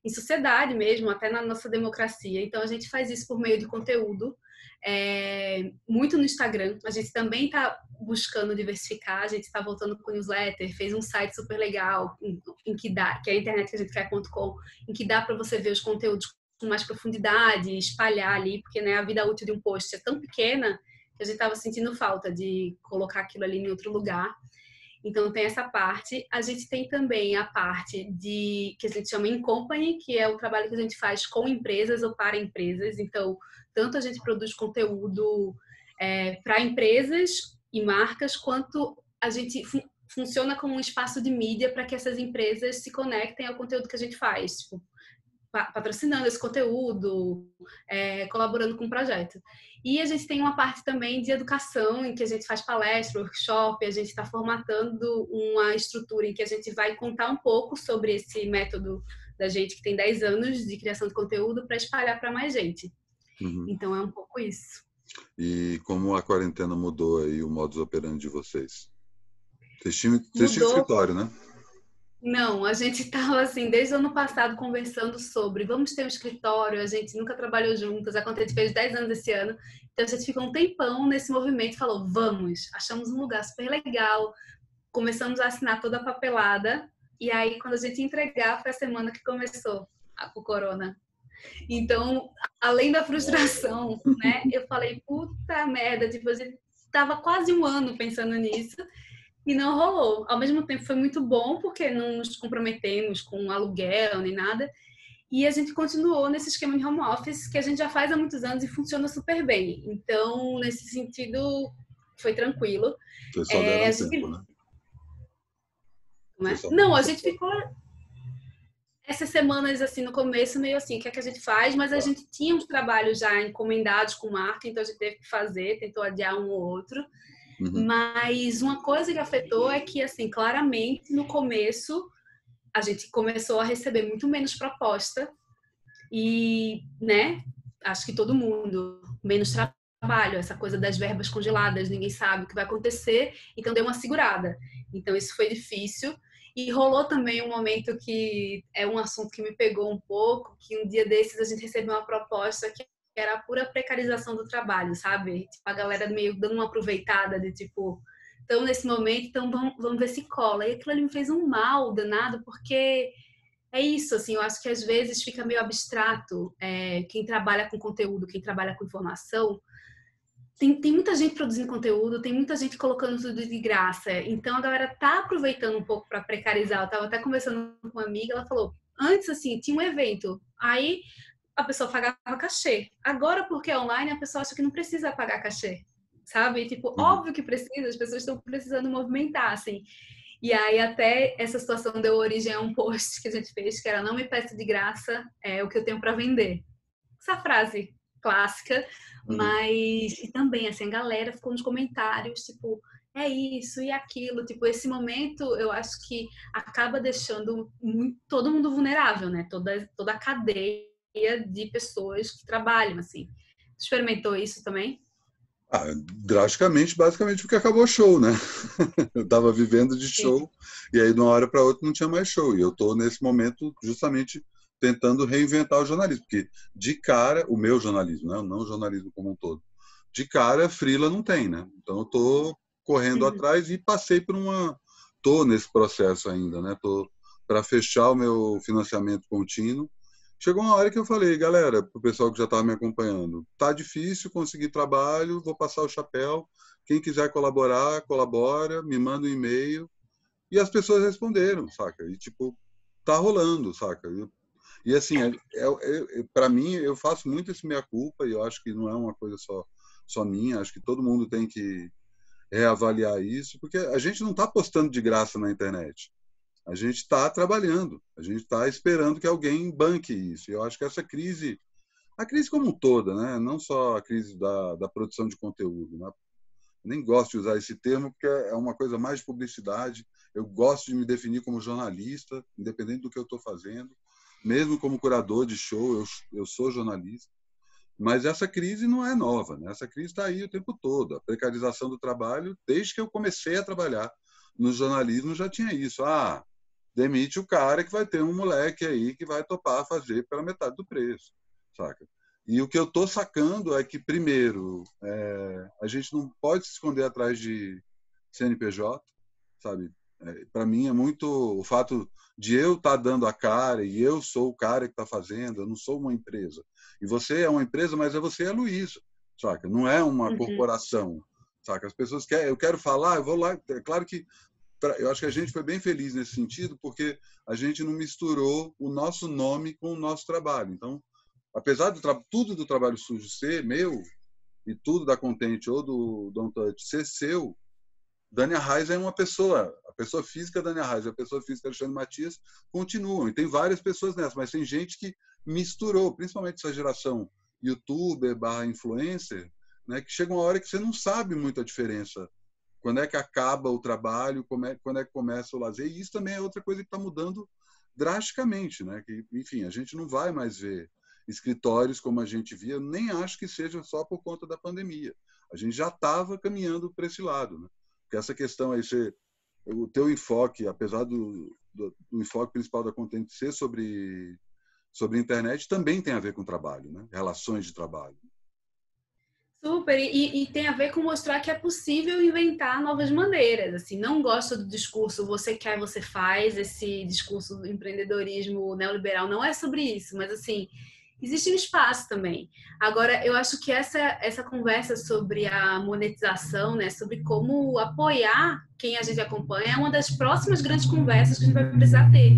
em sociedade mesmo, até na nossa democracia. Então, a gente faz isso por meio de conteúdo, muito no Instagram. A gente também está buscando diversificar, a gente está voltando com o newsletter, fez um site super legal, em que dá, que é a internet que a gente quer.com, em que dá para você ver os conteúdos com mais profundidade, espalhar ali, porque né, a vida útil de um post é tão pequena que a gente estava sentindo falta de colocar aquilo ali em outro lugar. Então tem essa parte. A gente tem também a parte de que a gente chama in company, que é o trabalho que a gente faz com empresas ou para empresas. Então, tanto a gente produz conteúdo para empresas e marcas, quanto a gente funciona como um espaço de mídia para que essas empresas se conectem ao conteúdo que a gente faz. Tipo, patrocinando esse conteúdo, colaborando com o projeto. E a gente tem uma parte também de educação, em que a gente faz palestra, workshop, a gente está formatando uma estrutura em que a gente vai contar um pouco sobre esse método da gente que tem 10 anos de criação de conteúdo para espalhar para mais gente. Uhum. Então é um pouco isso. E como a quarentena mudou aí o modus operandi de vocês? Vocês tinham Mudou. escritório, né? Não, a gente estava assim, desde o ano passado, conversando sobre vamos ter um escritório, a gente nunca trabalhou juntas, a Contente fez 10 anos esse ano, então a gente ficou um tempão nesse movimento e falou, vamos, achamos um lugar super legal, começamos a assinar toda a papelada, e aí quando a gente entregar, foi a semana que começou o corona. Então, além da frustração, né, eu falei, puta merda, tipo, a gente tava quase um ano pensando nisso, e não rolou. Ao mesmo tempo foi muito bom, porque não nos comprometemos com aluguel nem nada. E a gente continuou nesse esquema de home office que a gente já faz há muitos anos e funciona super bem. Então, nesse sentido, foi tranquilo. Vocês só deram A tempo, gente, né? Vocês né? só... Não, a gente ficou essas semanas assim no começo meio assim, o que é que a gente faz? Mas a Tá. gente tinha uns trabalhos já encomendados com marca, então a gente teve que fazer, tentou adiar um ou outro. Uhum. Mas uma coisa que afetou é que, assim, claramente no começo a gente começou a receber muito menos proposta e, né, acho que todo mundo, menos trabalho, essa coisa das verbas congeladas, ninguém sabe o que vai acontecer, então deu uma segurada. Então isso foi difícil. E rolou também um momento que é um assunto que me pegou um pouco, que um dia desses a gente recebeu uma proposta que era a pura precarização do trabalho, sabe? Tipo, a galera meio dando uma aproveitada de tipo, então nesse momento, então vamos ver se cola. E aquilo ali me fez um mal danado, porque é isso, assim, eu acho que às vezes fica meio abstrato. Quem trabalha com conteúdo, quem trabalha com informação, tem muita gente produzindo conteúdo, tem muita gente colocando tudo de graça. Então a galera tá aproveitando um pouco para precarizar. Eu tava até conversando com uma amiga, ela falou: antes, assim, tinha um evento, aí a pessoa pagava cachê. Agora, porque é online, a pessoa acha que não precisa pagar cachê. Sabe? Tipo, Uhum. óbvio que precisa, as pessoas estão precisando movimentar, assim. E aí até essa situação deu origem a um post que a gente fez, que era não me peça de graça o que eu tenho para vender. Essa frase clássica, Uhum. mas e também assim, a galera ficou nos comentários, tipo, é isso e aquilo, tipo, esse momento eu acho que acaba deixando todo mundo vulnerável, né? Toda a cadeia de pessoas que trabalham assim. Experimentou isso também? Ah, drasticamente, basicamente, porque acabou o show, né? Eu estava vivendo de Sim. show, e aí de uma hora para outra não tinha mais show. E eu estou, nesse momento, justamente tentando reinventar o jornalismo, porque de cara, o meu jornalismo, né? Não o jornalismo como um todo, de cara, freela não tem, né? Então eu estou correndo Uhum. atrás e passei por uma. Estou nesse processo ainda, né? Estou para fechar o meu financiamento contínuo. Chegou uma hora que eu falei, galera, para o pessoal que já estava me acompanhando, tá difícil conseguir trabalho, vou passar o chapéu. Quem quiser colaborar, colabora, me manda um e-mail. E as pessoas responderam, saca? E tipo, tá rolando, saca? E assim, para mim, eu faço muito esse meia-culpa e eu acho que não é uma coisa só minha, acho que todo mundo tem que reavaliar isso, porque a gente não está postando de graça na internet. A gente está trabalhando, a gente está esperando que alguém banque isso. E eu acho que essa crise, a crise como um toda, né? Não só a crise da produção de conteúdo, né? Nem gosto de usar esse termo porque é uma coisa mais de publicidade. Eu gosto de me definir como jornalista, independente do que eu estou fazendo. Mesmo como curador de show, eu sou jornalista. Mas essa crise não é nova, né? Essa crise está aí o tempo todo. A precarização do trabalho, desde que eu comecei a trabalhar no jornalismo, já tinha isso. Ah, demite o cara que vai ter um moleque aí que vai topar fazer pela metade do preço, saca? E o que eu estou sacando é que, primeiro, a gente não pode se esconder atrás de CNPJ, sabe? Para mim é muito o fato de eu estar dando a cara e eu sou o cara que está fazendo, eu não sou uma empresa. E você é uma empresa, mas você é a Luísa, saca? Não é uma Uhum. corporação, saca? As pessoas querem, eu quero falar, eu vou lá. É claro que eu acho que a gente foi bem feliz nesse sentido, porque a gente não misturou o nosso nome com o nosso trabalho. Então, apesar de tudo do trabalho sujo ser meu e tudo da Contente ou do Don't Touch ser seu, Dani Arraes é uma pessoa, a pessoa física Dani Arraes e a pessoa física Alexandre Matias continuam. E tem várias pessoas nessa, mas tem gente que misturou, principalmente essa geração youtuber barra influencer, né, que chega uma hora que você não sabe muito a diferença. Quando é que acaba o trabalho, quando é que começa o lazer. E isso também é outra coisa que está mudando drasticamente. Né? Que, enfim, a gente não vai mais ver escritórios como a gente via, nem acho que seja só por conta da pandemia. A gente já estava caminhando para esse lado. Né? Porque essa questão aí, o teu enfoque, apesar do enfoque principal da Content ser sobre internet, também tem a ver com trabalho, né? Relações de trabalho. Super, e tem a ver com mostrar que é possível inventar novas maneiras, assim, não gosto do discurso você quer, você faz, esse discurso do empreendedorismo neoliberal não é sobre isso, mas assim, existe um espaço também. Agora, eu acho que essa conversa sobre a monetização, né, sobre como apoiar quem a gente acompanha, é uma das próximas grandes conversas que a gente vai precisar ter,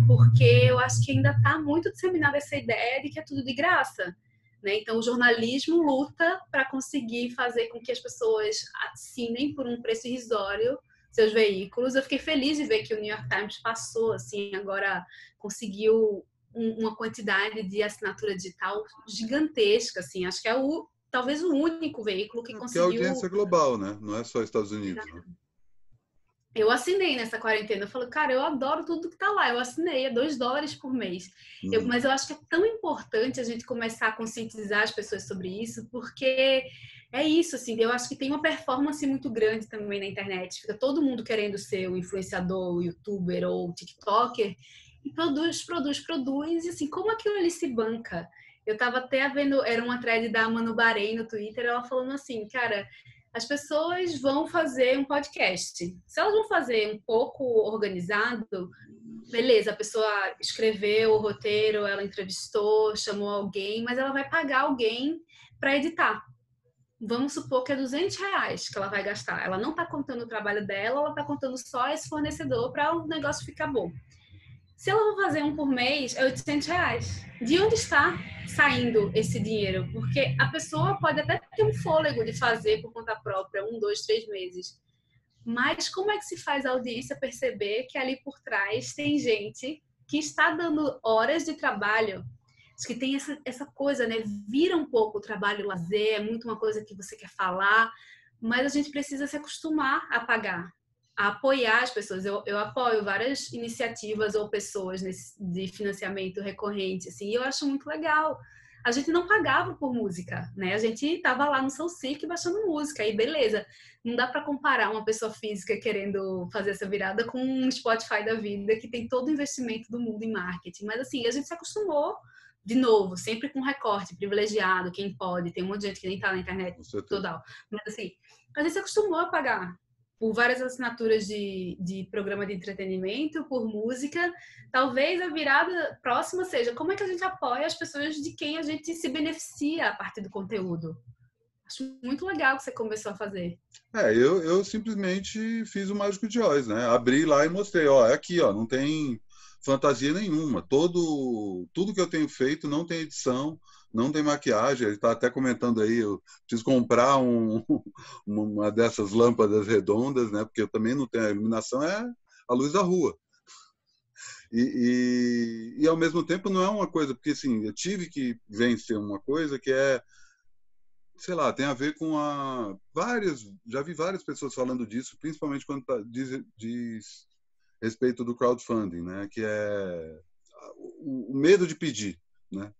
porque eu acho que ainda está muito disseminada essa ideia de que é tudo de graça. Né? Então, o jornalismo luta para conseguir fazer com que as pessoas assinem por um preço irrisório seus veículos. Eu fiquei feliz de ver que o New York Times passou, assim, agora conseguiu uma quantidade de assinatura digital gigantesca, assim. Acho que é talvez o único veículo que Porque a conseguiu... audiência é global, né? Não é só Estados Unidos. Né? Eu assinei nessa quarentena. Eu falei, cara, eu adoro tudo que tá lá. Eu assinei, é $2 por mês. Mas eu acho que é tão importante a gente começar a conscientizar as pessoas sobre isso, porque é isso, assim, eu acho que tem uma performance muito grande também na internet. Fica todo mundo querendo ser o influenciador, o youtuber ou o tiktoker, e produz, e assim, como aquilo ali se banca? Eu tava até vendo, era uma thread da Manu Bahrein no Twitter, ela falando assim, cara, as pessoas vão fazer um podcast. Se elas vão fazer um pouco organizado, beleza, a pessoa escreveu o roteiro, ela entrevistou, chamou alguém, mas ela vai pagar alguém para editar. Vamos supor que é R$200 que ela vai gastar. Ela não está contando o trabalho dela, ela está contando só esse fornecedor para o negócio ficar bom. Se ela for fazer um por mês, é R$800. De onde está saindo esse dinheiro? Porque a pessoa pode até ter um fôlego de fazer por conta própria, 1, 2, 3 meses. Mas como é que se faz a audiência perceber que ali por trás tem gente que está dando horas de trabalho? Acho que tem essa coisa, né? Vira um pouco o trabalho lazer, é muito uma coisa que você quer falar, mas a gente precisa se acostumar a pagar, a apoiar as pessoas. Eu apoio várias iniciativas ou pessoas de financiamento recorrente, assim, e eu acho muito legal. A gente não pagava por música, né? A gente estava lá no SoulSeek baixando música, e beleza. Não dá para comparar uma pessoa física querendo fazer essa virada com um Spotify da vida, que tem todo o investimento do mundo em marketing. Mas, assim, a gente se acostumou, de novo, sempre com recorte, privilegiado, quem pode. Tem um monte de gente que nem tá na internet total. Mas, assim, a gente se acostumou a pagar por várias assinaturas de programa de entretenimento, por música. Talvez a virada próxima seja como é que a gente apoia as pessoas de quem a gente se beneficia a partir do conteúdo. Acho muito legal que você começou a fazer. Eu simplesmente fiz o Mágico de Oz, né? Abri lá e mostrei, ó, é aqui, ó, não tem fantasia nenhuma. Tudo que eu tenho feito não tem edição, não tem maquiagem. Ele está até comentando aí, eu preciso comprar uma dessas lâmpadas redondas, né? Porque eu também não tenho a iluminação, é a luz da rua. E ao mesmo tempo não é uma coisa, porque assim, eu tive que vencer uma coisa que é, sei lá, tem a ver com já vi várias pessoas falando disso, principalmente quando diz respeito do crowdfunding, né? Que é o medo de pedir, né?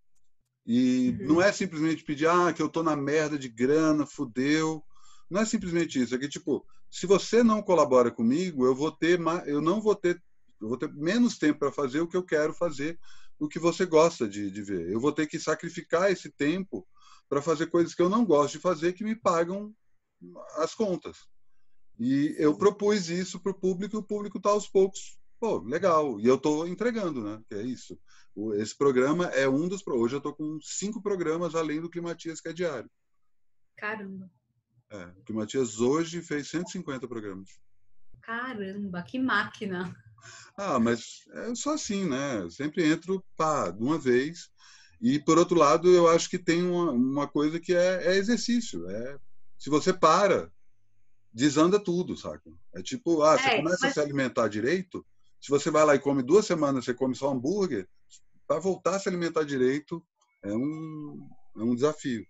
E não é simplesmente pedir, que eu tô na merda de grana, fudeu. Não é simplesmente isso. É que, tipo, se você não colabora comigo, eu vou ter menos tempo para fazer o que eu quero fazer, o que você gosta de ver. Eu vou ter que sacrificar esse tempo para fazer coisas que eu não gosto de fazer, que me pagam as contas. E eu propus isso para o público, e o público está aos poucos. Pô, legal. E eu estou entregando, né? Que é isso. Esse programa é um dos... Hoje eu estou com 5 programas, além do Climatias, que é diário. Caramba. O Climatias hoje fez 150 programas. Caramba, que máquina. Mas eu sou assim, né? Eu sempre entro, de uma vez. E, por outro lado, eu acho que tem uma coisa que é exercício. Se você para, desanda tudo, saca? É tipo, você começa a se alimentar direito, se você vai lá e come 2 semanas, você come só hambúrguer, para voltar a se alimentar direito é um desafio.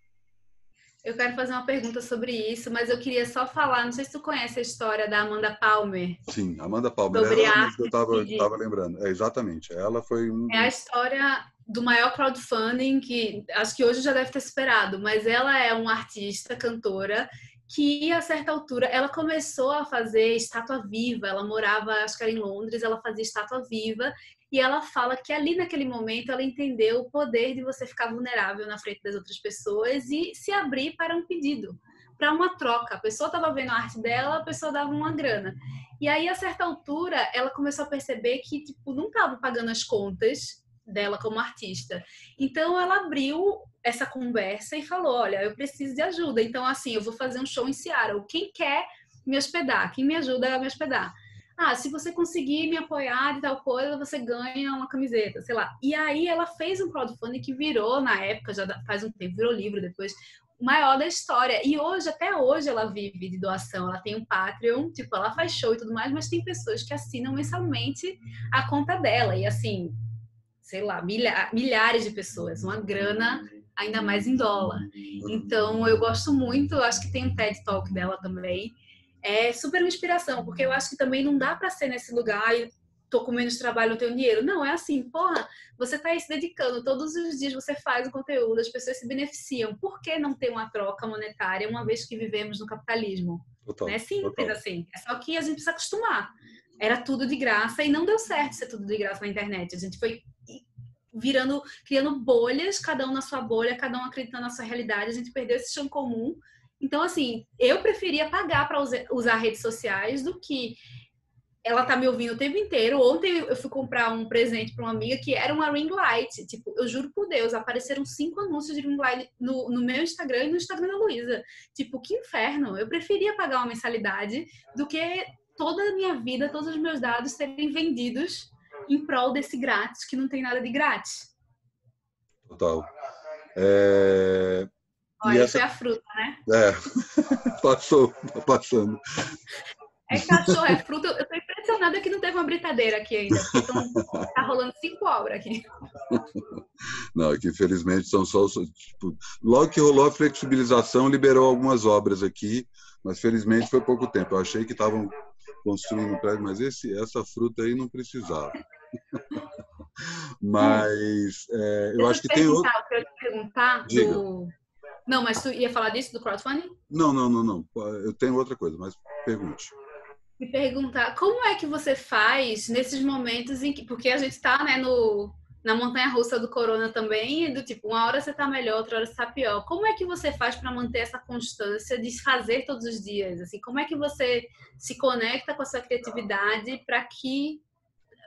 Eu quero fazer uma pergunta sobre isso, mas eu queria só falar, não sei se tu conhece a história da Amanda Palmer. Sim, Amanda Palmer, Sobre ela a mesmo que eu estava lembrando. Exatamente, ela foi É a história do maior crowdfunding, que acho que hoje já deve ter superado, mas ela é uma artista, cantora, que a certa altura ela começou a fazer estátua viva. Ela morava, acho que era em Londres, ela fazia estátua viva e ela fala que ali naquele momento ela entendeu o poder de você ficar vulnerável na frente das outras pessoas e se abrir para um pedido, para uma troca. A pessoa estava vendo a arte dela, a pessoa dava uma grana. E aí, a certa altura, ela começou a perceber que tipo, não estava pagando as contas dela como artista. Então, ela abriu essa conversa e falou: olha, eu preciso de ajuda. Então, assim, eu vou fazer um show em Seattle. Quem quer me hospedar? Quem me ajuda a me hospedar? Ah, se você conseguir me apoiar de tal coisa, você ganha uma camiseta, sei lá. E aí ela fez um crowdfunding que virou, na época, já faz um tempo, virou livro depois, o maior da história. E hoje, até hoje, ela vive de doação. Ela tem um Patreon, tipo, ela faz show e tudo mais, mas tem pessoas que assinam mensalmente a conta dela. E assim, sei lá, milhares de pessoas, uma grana ainda mais em dólar. Então, eu gosto muito, eu acho que tem um TED Talk dela também. É super uma inspiração, porque eu acho que também não dá para ser nesse lugar e tô com menos trabalho, não tenho dinheiro. Não, é assim, porra, você tá aí se dedicando, todos os dias você faz o conteúdo, as pessoas se beneficiam. Por que não ter uma troca monetária, uma vez que vivemos no capitalismo? Total, Né? Simples total. assim. É só que a gente precisa acostumar. Era tudo de graça e não deu certo ser tudo de graça na internet. A gente foi virando, criando bolhas, cada um na sua bolha, cada um acreditando na sua realidade, a gente perdeu esse chão comum. Então, assim, eu preferia pagar para usar redes sociais do que ela tá me ouvindo o tempo inteiro. Ontem eu fui comprar um presente para uma amiga que era uma ring light. Tipo, eu juro por Deus, apareceram 5 anúncios de ring light no meu Instagram e no Instagram da Luísa. Tipo, que inferno. Eu preferia pagar uma mensalidade do que toda a minha vida, todos os meus dados serem vendidos em prol desse grátis, que não tem nada de grátis. Total. É... E Olha, aí essa... foi a fruta, né? Passou, tá passando. É cachorro, é fruta. Eu tô impressionada que não teve uma britadeira aqui ainda, porque tá rolando 5 obras aqui. Não, que infelizmente são só... Tipo, logo que rolou a flexibilização, liberou algumas obras aqui, mas felizmente foi pouco tempo. Eu achei que estavam construindo um prédio, mas essa fruta aí não precisava. Mas eu Deixa acho eu que te tem outro... perguntar, o que eu ia te perguntar Diga. do... Não, mas tu ia falar disso, do crowdfunding? Não. Eu tenho outra coisa, mas pergunte. Me perguntar, como é que você faz nesses momentos em que... Porque a gente tá, né, na montanha-russa do corona também, e do tipo, uma hora você tá melhor, outra hora você tá pior. Como é que você faz para manter essa constância de fazer todos os dias? Assim, como é que você se conecta com a sua criatividade para que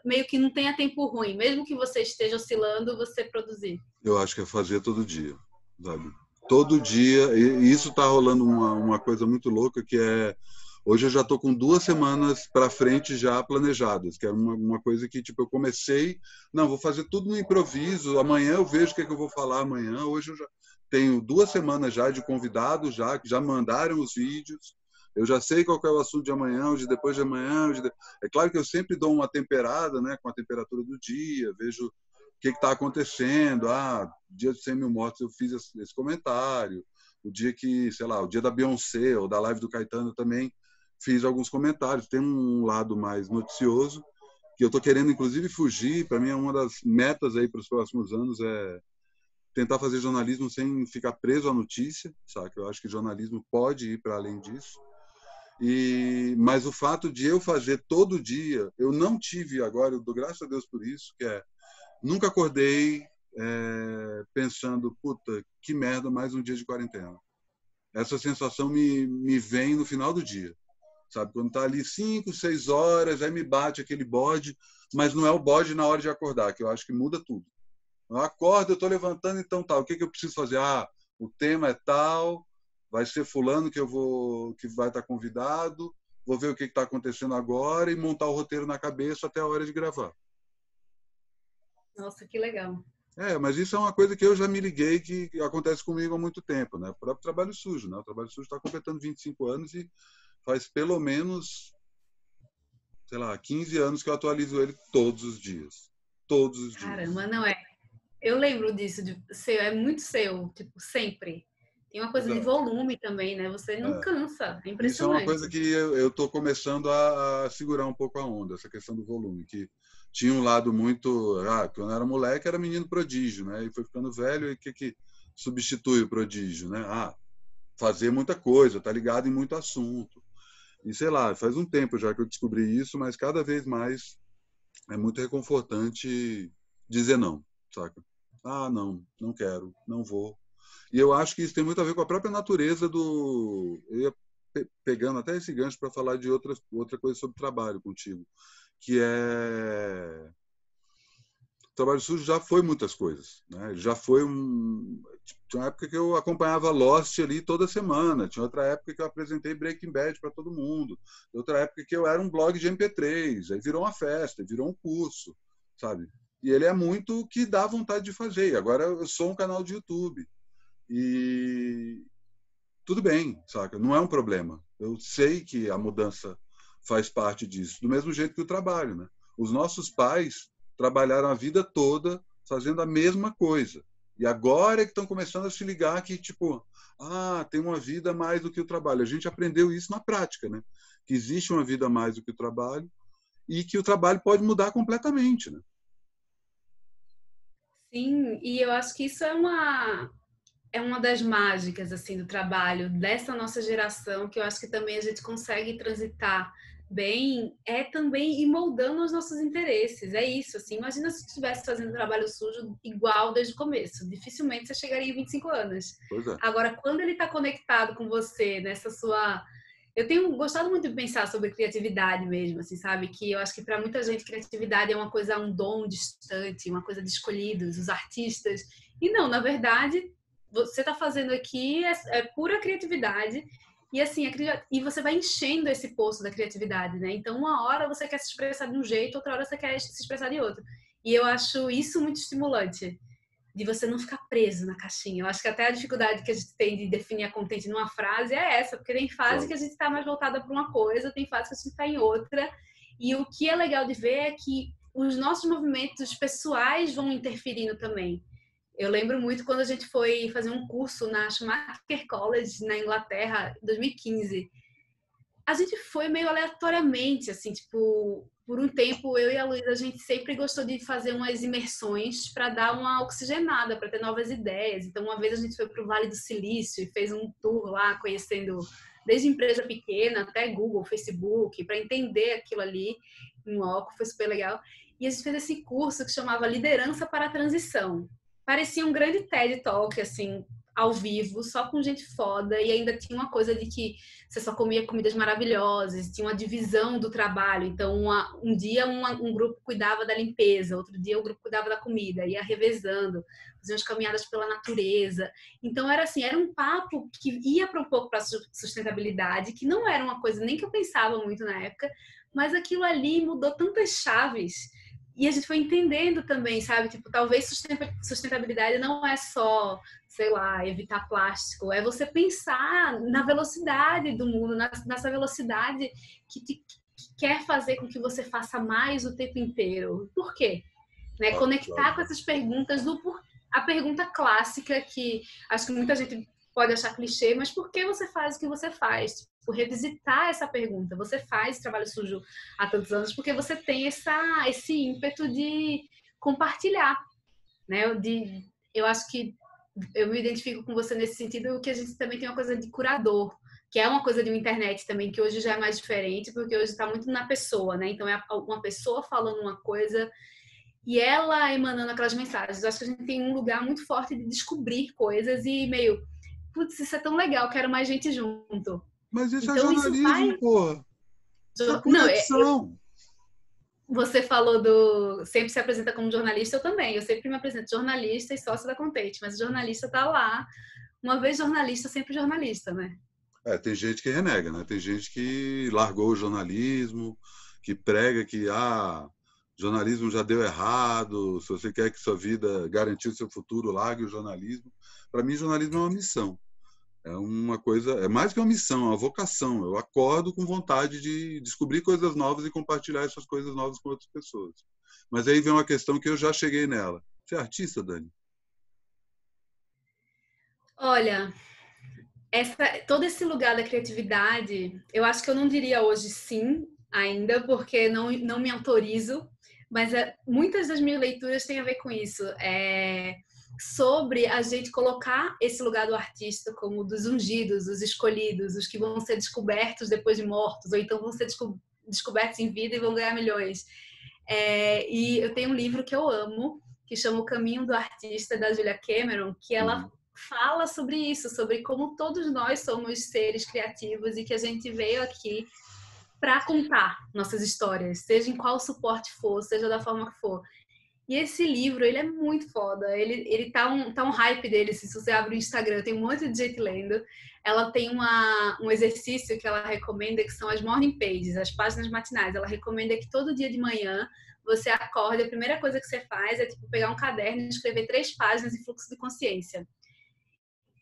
meio que não tenha tempo ruim, mesmo que você esteja oscilando, você produzir? Eu acho que é fazer todo dia, sabe? Todo dia, e isso está rolando uma coisa muito louca, que é... Hoje eu já estou com 2 semanas para frente já planejadas, que é uma coisa que tipo eu comecei, não, vou fazer tudo no improviso, amanhã eu vejo o que, é que eu vou falar amanhã, hoje eu já tenho 2 semanas já de convidados já, que já mandaram os vídeos, eu já sei qual é o assunto de amanhã, o de depois de amanhã. É claro que eu sempre dou uma temperada, né, com a temperatura do dia, vejo o que está acontecendo. Dia de 100 mil mortos eu fiz esse comentário. O dia que, sei lá, o dia da Beyoncé ou da live do Caetano também fiz alguns comentários. Tem um lado mais noticioso, que eu estou querendo, inclusive, fugir. Para mim, é uma das metas aí para os próximos anos é tentar fazer jornalismo sem ficar preso à notícia, sabe? Eu acho que jornalismo pode ir para além disso. Mas o fato de eu fazer todo dia, eu não tive agora, eu dou graças a Deus por isso, que nunca acordei pensando, puta, que merda, mais um dia de quarentena. Essa sensação me vem no final do dia, sabe? Quando tá ali 5, 6 horas, aí me bate aquele bode, mas não é o bode na hora de acordar, que eu acho que muda tudo. Eu acordo, eu tô levantando, então tá, o que eu preciso fazer? O tema é tal, vai ser fulano que vai estar convidado, vou ver o que está acontecendo agora e montar o roteiro na cabeça até a hora de gravar. Nossa, que legal. Mas isso é uma coisa que eu já me liguei que acontece comigo há muito tempo, né? O próprio Trabalho Sujo, né? O Trabalho Sujo está completando 25 anos e faz pelo menos, sei lá, 15 anos que eu atualizo ele todos os dias. Todos os dias. Caramba, não é? Eu lembro disso, de seu, é muito seu, tipo, sempre. Tem uma coisa de Exato. volume também, né? Você não cansa, é Isso é uma impressionante. coisa que eu estou começando a segurar um pouco a onda, essa questão do volume, que tinha um lado muito... quando eu era moleque era menino prodígio, né? E foi ficando velho, e o que substitui o prodígio, né? fazer muita coisa, estar ligado em muito assunto. E sei lá, faz um tempo já que eu descobri isso, mas cada vez mais é muito reconfortante dizer não, saca? Ah, não, não quero, não vou. E eu acho que isso tem muito a ver com a própria natureza do. Eu ia pegando até esse gancho para falar de outra coisa sobre trabalho contigo, que é. O trabalho sujo já foi muitas coisas, né? Já foi um. Tinha uma época que eu acompanhava Lost ali toda semana, tinha outra época que eu apresentei Breaking Bad para todo mundo, outra época que eu era um blog de MP3, aí virou uma festa, virou um curso, sabe? E ele é muito o que dá vontade de fazer. E agora eu sou um canal de YouTube. E tudo bem, saca? Não é um problema. Eu sei que a mudança faz parte disso, do mesmo jeito que o trabalho, né? Os nossos pais trabalharam a vida toda fazendo a mesma coisa. E agora é que estão começando a se ligar que, tipo, tem uma vida mais do que o trabalho. A gente aprendeu isso na prática, né? Que existe uma vida mais do que o trabalho e que o trabalho pode mudar completamente, né? Sim, e eu acho que isso é uma das mágicas assim do trabalho dessa nossa geração, que eu acho que também a gente consegue transitar bem, é também ir moldando os nossos interesses. É isso, assim. Imagina se estivesse fazendo trabalho sujo igual desde o começo. Dificilmente você chegaria em 25 anos. Pois é. Agora, quando ele está conectado com você, nessa sua... Eu tenho gostado muito de pensar sobre criatividade mesmo, assim, sabe? Que eu acho que para muita gente criatividade é uma coisa, um dom distante, uma coisa de escolhidos, os artistas. E não, na verdade, você está fazendo aqui é pura criatividade e assim e você vai enchendo esse poço da criatividade, né? Então uma hora você quer se expressar de um jeito, outra hora você quer se expressar de outro. E eu acho isso muito estimulante, de você não ficar preso na caixinha. Eu acho que até a dificuldade que a gente tem de definir a contente numa frase é essa, porque tem fase Claro. que a gente está mais voltada para uma coisa, tem fase que a gente está em outra. E o que é legal de ver é que os nossos movimentos pessoais vão interferindo também. Eu lembro muito quando a gente foi fazer um curso na Schumacher College, na Inglaterra, em 2015. A gente foi meio aleatoriamente, assim, tipo, por um tempo eu e a Luísa, a gente sempre gostou de fazer umas imersões para dar uma oxigenada, para ter novas ideias. Então, uma vez a gente foi para o Vale do Silício e fez um tour lá, conhecendo desde empresa pequena até Google, Facebook, para entender aquilo ali em loco, foi super legal. E a gente fez esse curso que chamava Liderança para a Transição. Parecia um grande TED Talk, assim, ao vivo, só com gente foda, e ainda tinha uma coisa de que você só comia comidas maravilhosas, tinha uma divisão do trabalho, então um dia um grupo cuidava da limpeza, outro dia o grupo cuidava da comida, ia revezando, fazia umas caminhadas pela natureza. Então era assim, era um papo que ia para um pouco para sustentabilidade, que não era uma coisa nem que eu pensava muito na época, mas aquilo ali mudou tantas chaves. E a gente foi entendendo também, sabe? Tipo, talvez sustentabilidade não é só, sei lá, evitar plástico. É você pensar na velocidade do mundo, nessa velocidade que quer fazer com que você faça mais o tempo inteiro. Por quê? Né? Conectar com essas perguntas a pergunta clássica que acho que muita gente pode achar clichê, mas por que você faz o que você faz? Tipo, revisitar essa pergunta. Você faz trabalho sujo há tantos anos porque você tem esse ímpeto de compartilhar, né? Eu acho que eu me identifico com você nesse sentido, que a gente também tem uma coisa de curador, que é uma coisa de uma internet também, que hoje já é mais diferente, porque hoje está muito na pessoa, né? Então é uma pessoa falando uma coisa e ela emanando aquelas mensagens. Eu acho que a gente tem um lugar muito forte de descobrir coisas e meio, putz, isso é tão legal, quero mais gente junto. Mas isso é Então isso jornalismo, vai... porra. Isso é Não, conexão. você falou do sempre se apresenta como jornalista, eu também. Eu sempre me apresento jornalista e sócio da Contente, mas o jornalista tá lá. Uma vez jornalista, sempre jornalista, né? Tem gente que renega, né? Tem gente que largou o jornalismo, que prega que jornalismo já deu errado, se você quer que sua vida garantir o seu futuro, largue o jornalismo. Para mim, jornalismo é uma missão. É uma coisa, é mais que uma missão, é uma vocação. Eu acordo com vontade de descobrir coisas novas e compartilhar essas coisas novas com outras pessoas. Mas aí vem uma questão que eu já cheguei nela. Você é artista, Dani? Olha, todo esse lugar da criatividade, eu acho que eu não diria hoje sim, ainda, porque não me autorizo, mas muitas das minhas leituras têm a ver com isso. sobre a gente colocar esse lugar do artista como dos ungidos, os escolhidos, os que vão ser descobertos depois de mortos, ou então vão ser descobertos em vida e vão ganhar milhões. E eu tenho um livro que eu amo, que chama O Caminho do Artista, da Julia Cameron, que ela fala sobre isso, sobre como todos nós somos seres criativos e que a gente veio aqui para contar nossas histórias, seja em qual suporte for, seja da forma que for. E esse livro, ele é muito foda. Ele tá um hype dele. Se você abre o Instagram, tem um monte de gente lendo. Ela tem um exercício que ela recomenda, que são as morning pages, as páginas matinais. Ela recomenda que todo dia de manhã você acorde, a primeira coisa que você faz é tipo pegar um caderno e escrever 3 páginas em fluxo de consciência.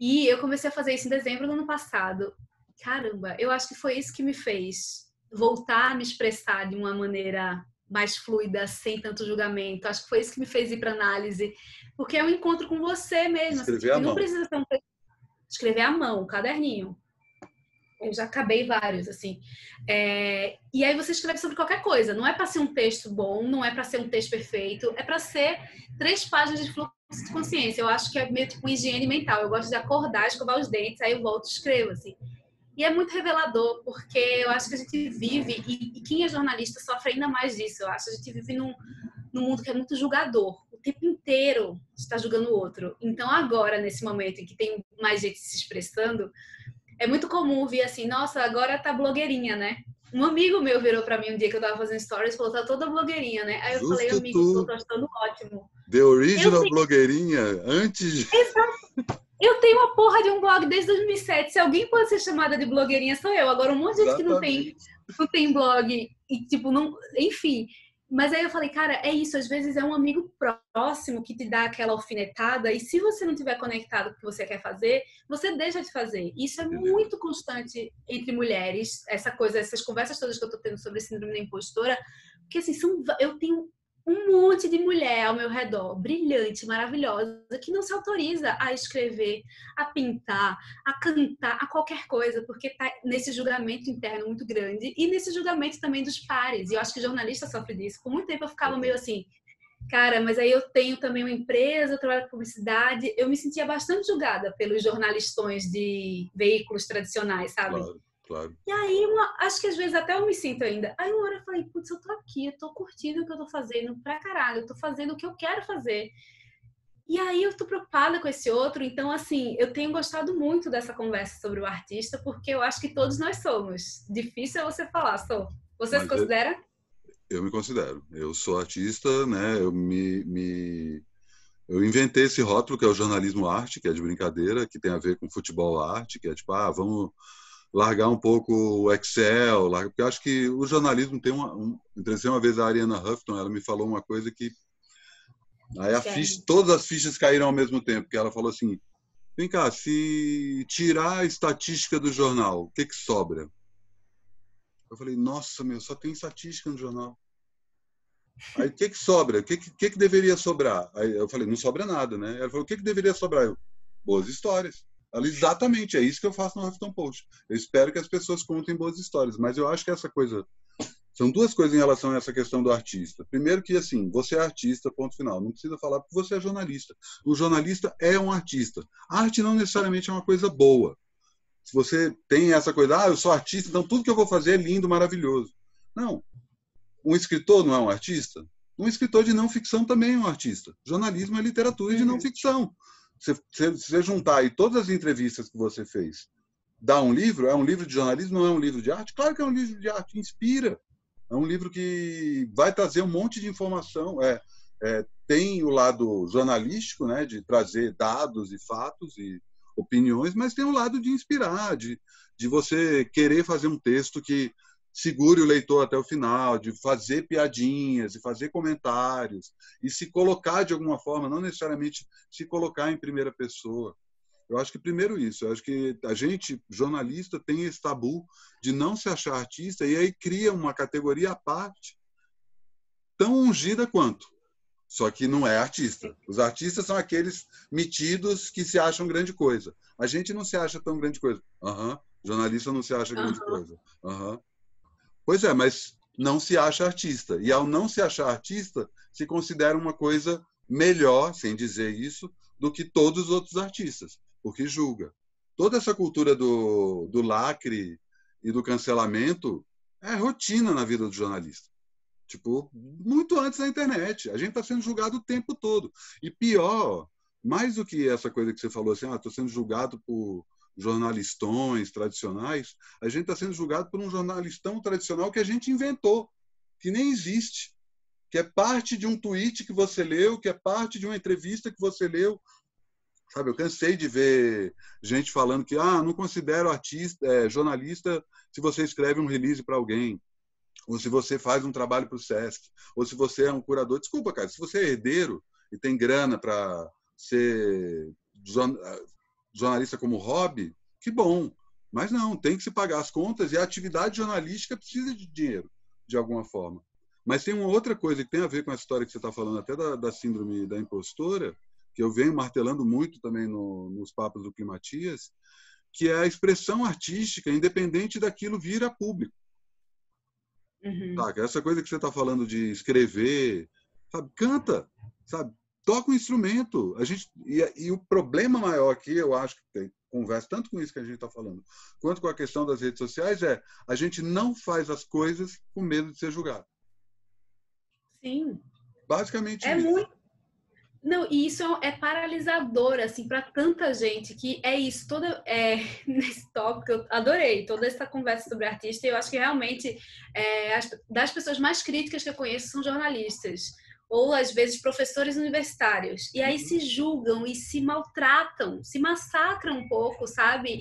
E eu comecei a fazer isso em dezembro do ano passado. Caramba, eu acho que foi isso que me fez voltar a me expressar de uma maneira mais fluida, sem tanto julgamento. Acho que foi isso que me fez ir para análise, porque é um encontro com você mesmo. Escrever à Assim, não mão. precisa ser escrever à mão, um caderninho. Eu já acabei vários, assim. E aí você escreve sobre qualquer coisa. Não é para ser um texto bom, não é para ser um texto perfeito, é para ser 3 páginas de fluxo de consciência. Eu acho que é meio tipo uma higiene mental. Eu gosto de acordar, escovar os dentes, aí eu volto e escrevo, assim. E é muito revelador, porque eu acho que a gente vive, e quem é jornalista sofre ainda mais disso. Eu acho que a gente vive num mundo que é muito julgador. O tempo inteiro está julgando o outro. Então, agora, nesse momento em que tem mais gente se expressando, é muito comum vir assim, nossa, agora tá blogueirinha, né? Um amigo meu virou pra mim um dia que eu tava fazendo stories e falou, tá toda blogueirinha, né? Aí eu falei, Justo amigo, tô tu, achando ótimo. The Original blogueirinha, antes de... Eu tenho uma porra de um blog desde 2007. Se alguém pode ser chamada de blogueirinha, sou eu. Agora, um monte de gente que não tem blog e, tipo, não... Enfim. Mas aí eu falei, cara, é isso. Às vezes é um amigo próximo que te dá aquela alfinetada e se você não tiver conectado com o que você quer fazer, você deixa de fazer. Isso é muito constante entre mulheres. Essa coisa, essas conversas todas que eu tô tendo sobre síndrome da impostora, porque, assim, eu tenho um monte de mulher ao meu redor, brilhante, maravilhosa, que não se autoriza a escrever, a pintar, a cantar, a qualquer coisa, porque tá nesse julgamento interno muito grande e nesse julgamento também dos pares. E eu acho que jornalista sofre disso. Por muito tempo eu ficava meio assim, cara, mas aí eu tenho também uma empresa, eu trabalho com publicidade. Eu me sentia bastante julgada pelos jornalistões de veículos tradicionais, sabe? Claro. E aí, acho que às vezes até eu me sinto ainda. Aí uma hora eu falei, putz, eu tô aqui, eu tô curtindo o que eu tô fazendo pra caralho, eu tô fazendo o que eu quero fazer. E aí eu tô preocupada com esse outro, então assim, eu tenho gostado muito dessa conversa sobre o artista, porque eu acho que todos nós somos. Difícil é você falar, sou. Você se considera? Eu me considero. Eu sou artista, né? Eu inventei esse rótulo que é o jornalismo arte, que é de brincadeira, que tem a ver com futebol arte, que é tipo, vamos largar um pouco o Excel, porque eu acho que o jornalismo tem entrevistei uma vez a Ariana Huffington, ela me falou uma coisa que aí todas as fichas caíram ao mesmo tempo, que ela falou assim, vem cá, se tirar a estatística do jornal, o que sobra? Eu falei, nossa, só tem estatística no jornal. Aí o que sobra? O que deveria sobrar? Aí eu falei, não sobra nada, né? Ela falou, o que deveria sobrar? Boas histórias. Ela, exatamente, é isso que eu faço no Huffington Post. Eu espero que as pessoas contem boas histórias, mas eu acho que essa coisa... São 2 coisas em relação a essa questão do artista. Primeiro que, assim, você é artista, ponto final. Não precisa falar porque você é jornalista. O jornalista é um artista. A arte não necessariamente é uma coisa boa. Se você tem essa coisa, eu sou artista, então tudo que eu vou fazer é lindo, maravilhoso. Não. Um escritor não é um artista? Um escritor de não ficção também é um artista. Jornalismo é literatura de não ficção. Se você juntar aí todas as entrevistas que você fez, dá um livro, é um livro de jornalismo, não é um livro de arte? Claro que é um livro de arte, inspira. É um livro que vai trazer um monte de informação. Tem o lado jornalístico, né, de trazer dados e fatos e opiniões, mas tem o lado de inspirar, de você querer fazer um texto que segure o leitor até o final, de fazer piadinhas, de fazer comentários e se colocar de alguma forma, não necessariamente se colocar em primeira pessoa. Eu acho que primeiro isso, eu acho que a gente, jornalista, tem esse tabu de não se achar artista e aí cria uma categoria à parte tão ungida quanto, só que não é artista. Os artistas são aqueles metidos que se acham grande coisa. A gente não se acha tão grande coisa. Jornalista não se acha grande coisa. Pois é, mas não se acha artista. E ao não se achar artista, se considera uma coisa melhor, sem dizer isso, do que todos os outros artistas, porque julga. Toda essa cultura do lacre e do cancelamento é rotina na vida do jornalista. Tipo, muito antes da internet. A gente está sendo julgado o tempo todo. E pior, mais do que essa coisa que você falou assim, estou sendo julgado por jornalistões tradicionais, a gente está sendo julgado por um jornalistão tradicional que a gente inventou, que nem existe, que é parte de um tweet que você leu, que é parte de uma entrevista que você leu. Sabe, eu cansei de ver gente falando que não considero jornalista se você escreve um release para alguém, ou se você faz um trabalho para o Sesc, ou se você é um curador. Desculpa, cara, se você é herdeiro e tem grana para ser jornalista como hobby, que bom. Mas não, tem que se pagar as contas e a atividade jornalística precisa de dinheiro, de alguma forma. Mas tem uma outra coisa que tem a ver com a história que você está falando, até da síndrome da impostora, que eu venho martelando muito também nos papos do Climatias, que é a expressão artística, independente daquilo vir a público. Uhum. Tá, essa coisa que você está falando de escrever, sabe, canta, sabe, toca um instrumento. E o problema maior aqui, eu acho que conversa tanto com isso que a gente está falando, quanto com a questão das redes sociais, a gente não faz as coisas com medo de ser julgado. Sim. Basicamente É isso. muito. Não, e isso é paralisador, assim, para tanta gente, que é isso, nesse tópico, eu adorei toda essa conversa sobre artista, e eu acho que realmente das pessoas mais críticas que eu conheço são jornalistas, ou às vezes professores universitários, e aí se julgam e se maltratam, se massacram um pouco, sabe?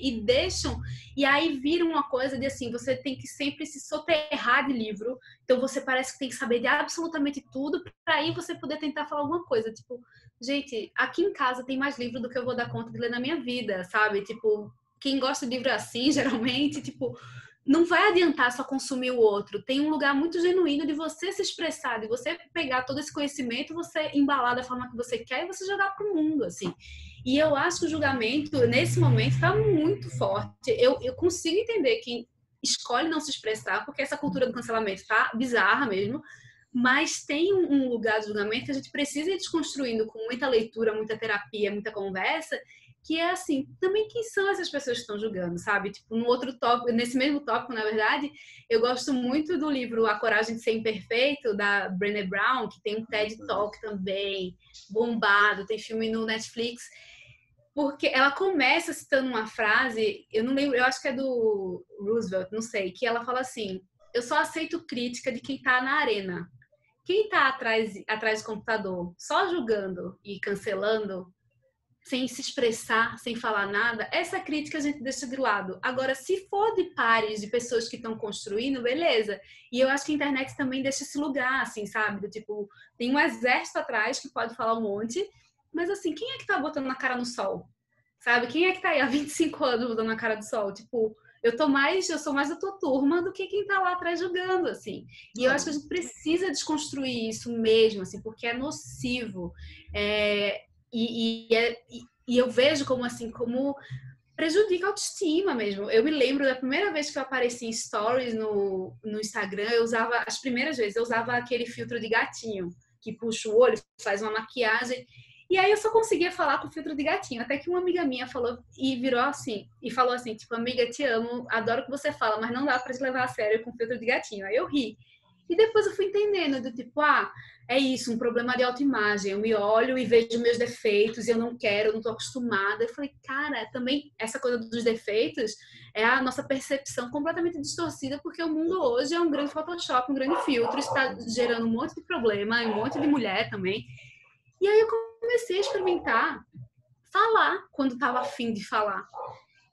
E aí vira uma coisa de assim, você tem que sempre se soterrar de livro, então você parece que tem que saber de absolutamente tudo, para aí você poder tentar falar alguma coisa, tipo, gente, aqui em casa tem mais livro do que eu vou dar conta de ler na minha vida, sabe? Tipo, quem gosta de livro assim, geralmente, tipo, não vai adiantar só consumir o outro. Tem um lugar muito genuíno de você se expressar, de você pegar todo esse conhecimento, você embalar da forma que você quer e você jogar pro mundo, assim. E eu acho que o julgamento, nesse momento, está muito forte. Eu consigo entender quem escolhe não se expressar, porque essa cultura do cancelamento tá bizarra mesmo, mas tem um lugar de julgamento que a gente precisa ir desconstruindo com muita leitura, muita terapia, muita conversa, que é assim, também quem são essas pessoas que estão julgando, sabe? Tipo, no outro tópico, nesse mesmo tópico, na verdade, eu gosto muito do livro A Coragem de Ser Imperfeito, da Brené Brown, que tem um TED Talk também, bombado, tem filme no Netflix, porque ela começa citando uma frase, eu não lembro, eu acho que é do Roosevelt, não sei, que ela fala assim, eu só aceito crítica de quem tá na arena. Quem tá atrás do computador, só julgando e cancelando, sem se expressar, sem falar nada, essa crítica a gente deixa de lado. Agora, se for de pares, de pessoas que estão construindo, beleza. E eu acho que a internet também deixa esse lugar, assim, sabe? Do tipo, tem um exército atrás que pode falar um monte, mas assim, quem é que tá botando na cara no sol? Sabe? Quem é que tá aí há 25 anos botando na cara do sol? Tipo, eu sou mais da tua turma do que quem tá lá atrás julgando, assim. E eu acho que a gente precisa desconstruir isso mesmo, assim, porque é nocivo. E eu vejo como assim, como prejudica a autoestima mesmo. Eu me lembro da primeira vez que eu apareci em stories no Instagram, as primeiras vezes, eu usava aquele filtro de gatinho, que puxa o olho, faz uma maquiagem. E aí eu só conseguia falar com o filtro de gatinho, até que uma amiga minha falou e virou assim, e falou assim, tipo, amiga, te amo, adoro o que você fala, mas não dá pra te levar a sério com o filtro de gatinho. Aí eu ri. E depois eu fui entendendo, do tipo, é isso, um problema de autoimagem. Eu me olho e vejo meus defeitos e eu não quero, eu não tô acostumada. Eu falei, cara, também essa coisa dos defeitos é a nossa percepção completamente distorcida, porque o mundo hoje é um grande Photoshop, um grande filtro, está gerando um monte de problema, um monte de mulher também. E aí eu comecei a experimentar falar quando estava afim de falar.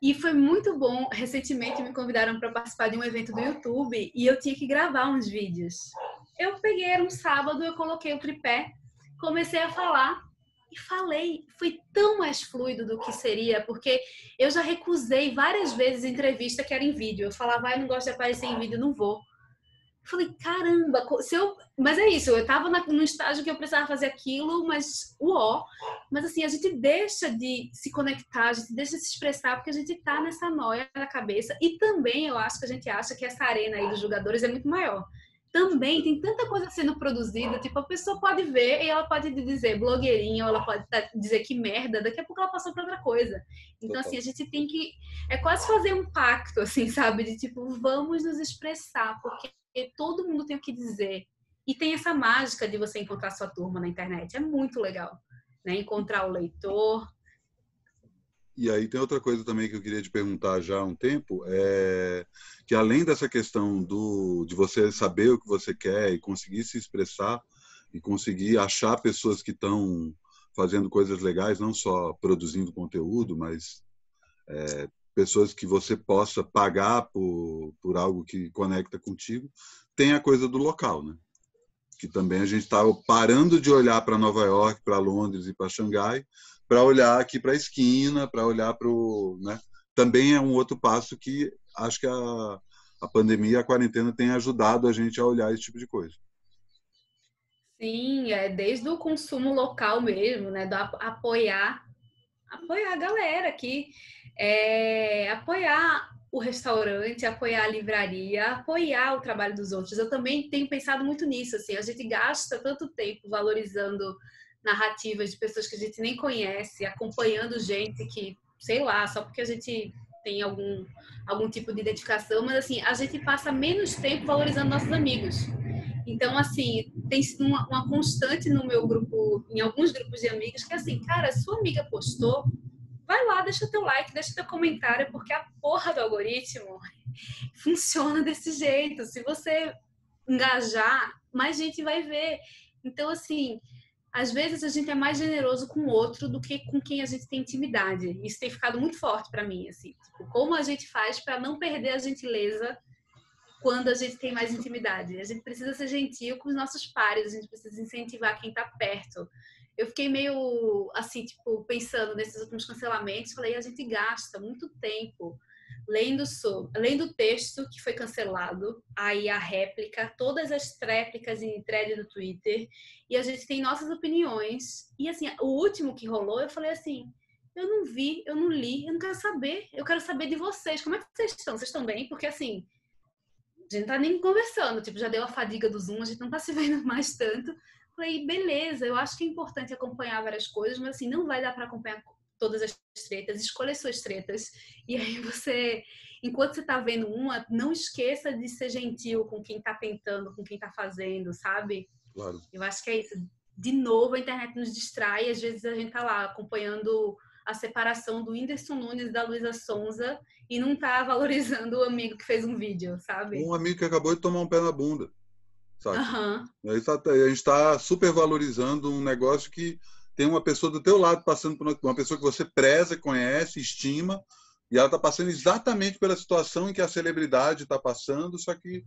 E foi muito bom. Recentemente me convidaram para participar de um evento do YouTube e eu tinha que gravar uns vídeos. Eu peguei, era um sábado, eu coloquei o tripé, comecei a falar e falei. Foi tão mais fluido do que seria, porque eu já recusei várias vezes entrevista que era em vídeo. Eu falava, eu não gosto de aparecer em vídeo, não vou. Falei, caramba, mas é isso, eu tava num estágio que eu precisava fazer aquilo, mas mas assim, a gente deixa de se conectar, a gente deixa de se expressar, porque a gente tá nessa noia na cabeça, e também eu acho que a gente acha que essa arena aí dos jogadores é muito maior. também tem tanta coisa sendo produzida, tipo, a pessoa pode ver e ela pode dizer blogueirinha, ou ela pode dizer que merda, daqui a pouco ela passou para outra coisa. Então, assim, Total. a gente tem que, é quase fazer um pacto, assim, sabe? De tipo, vamos nos expressar, porque todo mundo tem o que dizer. E tem essa mágica de você encontrar sua turma na internet, é muito legal, né? Encontrar o leitor. E aí tem outra coisa também que eu queria te perguntar já há um tempo, é que além dessa questão de você saber o que você quer e conseguir se expressar e conseguir achar pessoas que estão fazendo coisas legais, não só produzindo conteúdo, mas pessoas que você possa pagar por algo que conecta contigo, tem a coisa do local, né? Que também a gente estava parando de olhar para Nova York, para Londres e para Xangai, para olhar aqui para a esquina, para olhar para o... Né? Também é um outro passo que acho que a pandemia, a quarentena tem ajudado a gente a olhar esse tipo de coisa. Sim, é desde o consumo local mesmo, né? Do apoiar a galera aqui, apoiar o restaurante, apoiar a livraria, apoiar o trabalho dos outros. Eu também tenho pensado muito nisso, assim, a gente gasta tanto tempo valorizando narrativas de pessoas que a gente nem conhece, acompanhando gente que, sei lá, só porque a gente tem algum tipo de identificação, mas assim, a gente passa menos tempo valorizando nossos amigos. Então, assim, tem sido uma constante no meu grupo, em alguns grupos de amigos, que é assim, cara, sua amiga postou, vai lá, deixa teu like, deixa teu comentário, porque a porra do algoritmo funciona desse jeito. Se você engajar, mais gente vai ver. Então, assim, às vezes a gente é mais generoso com o outro do que com quem a gente tem intimidade. Isso tem ficado muito forte para mim, assim. Tipo, como a gente faz para não perder a gentileza quando a gente tem mais intimidade. A gente precisa ser gentil com os nossos pares, a gente precisa incentivar quem está perto. Eu fiquei meio assim, tipo, pensando nesses últimos cancelamentos, falei, a gente gasta muito tempo lendo o texto que foi cancelado, aí a réplica, todas as tréplicas em thread do Twitter, e a gente tem nossas opiniões. E assim, o último que rolou, eu falei assim, eu não vi, eu não li, eu não quero saber, eu quero saber de vocês. Como é que vocês estão? Vocês estão bem? Porque assim, a gente não tá nem conversando, tipo, já deu a fadiga do Zoom, a gente não tá se vendo mais tanto. Falei, beleza, eu acho que é importante acompanhar várias coisas, mas assim, não vai dar para acompanhar todas as tretas, escolha suas tretas. E aí você, enquanto você tá vendo uma, não esqueça de ser gentil com quem tá tentando, com quem tá fazendo, sabe? Claro. Eu acho que é isso. De novo, a internet nos distrai, e às vezes a gente tá lá acompanhando a separação do Whindersson Nunes e da Luísa Sonza e não tá valorizando o amigo que fez um vídeo, sabe? Um amigo que acabou de tomar um pé na bunda, saca? Aham. A gente está super valorizando um negócio que tem uma pessoa do teu lado passando por uma pessoa que você preza, conhece, estima, e ela está passando exatamente pela situação em que a celebridade está passando, só que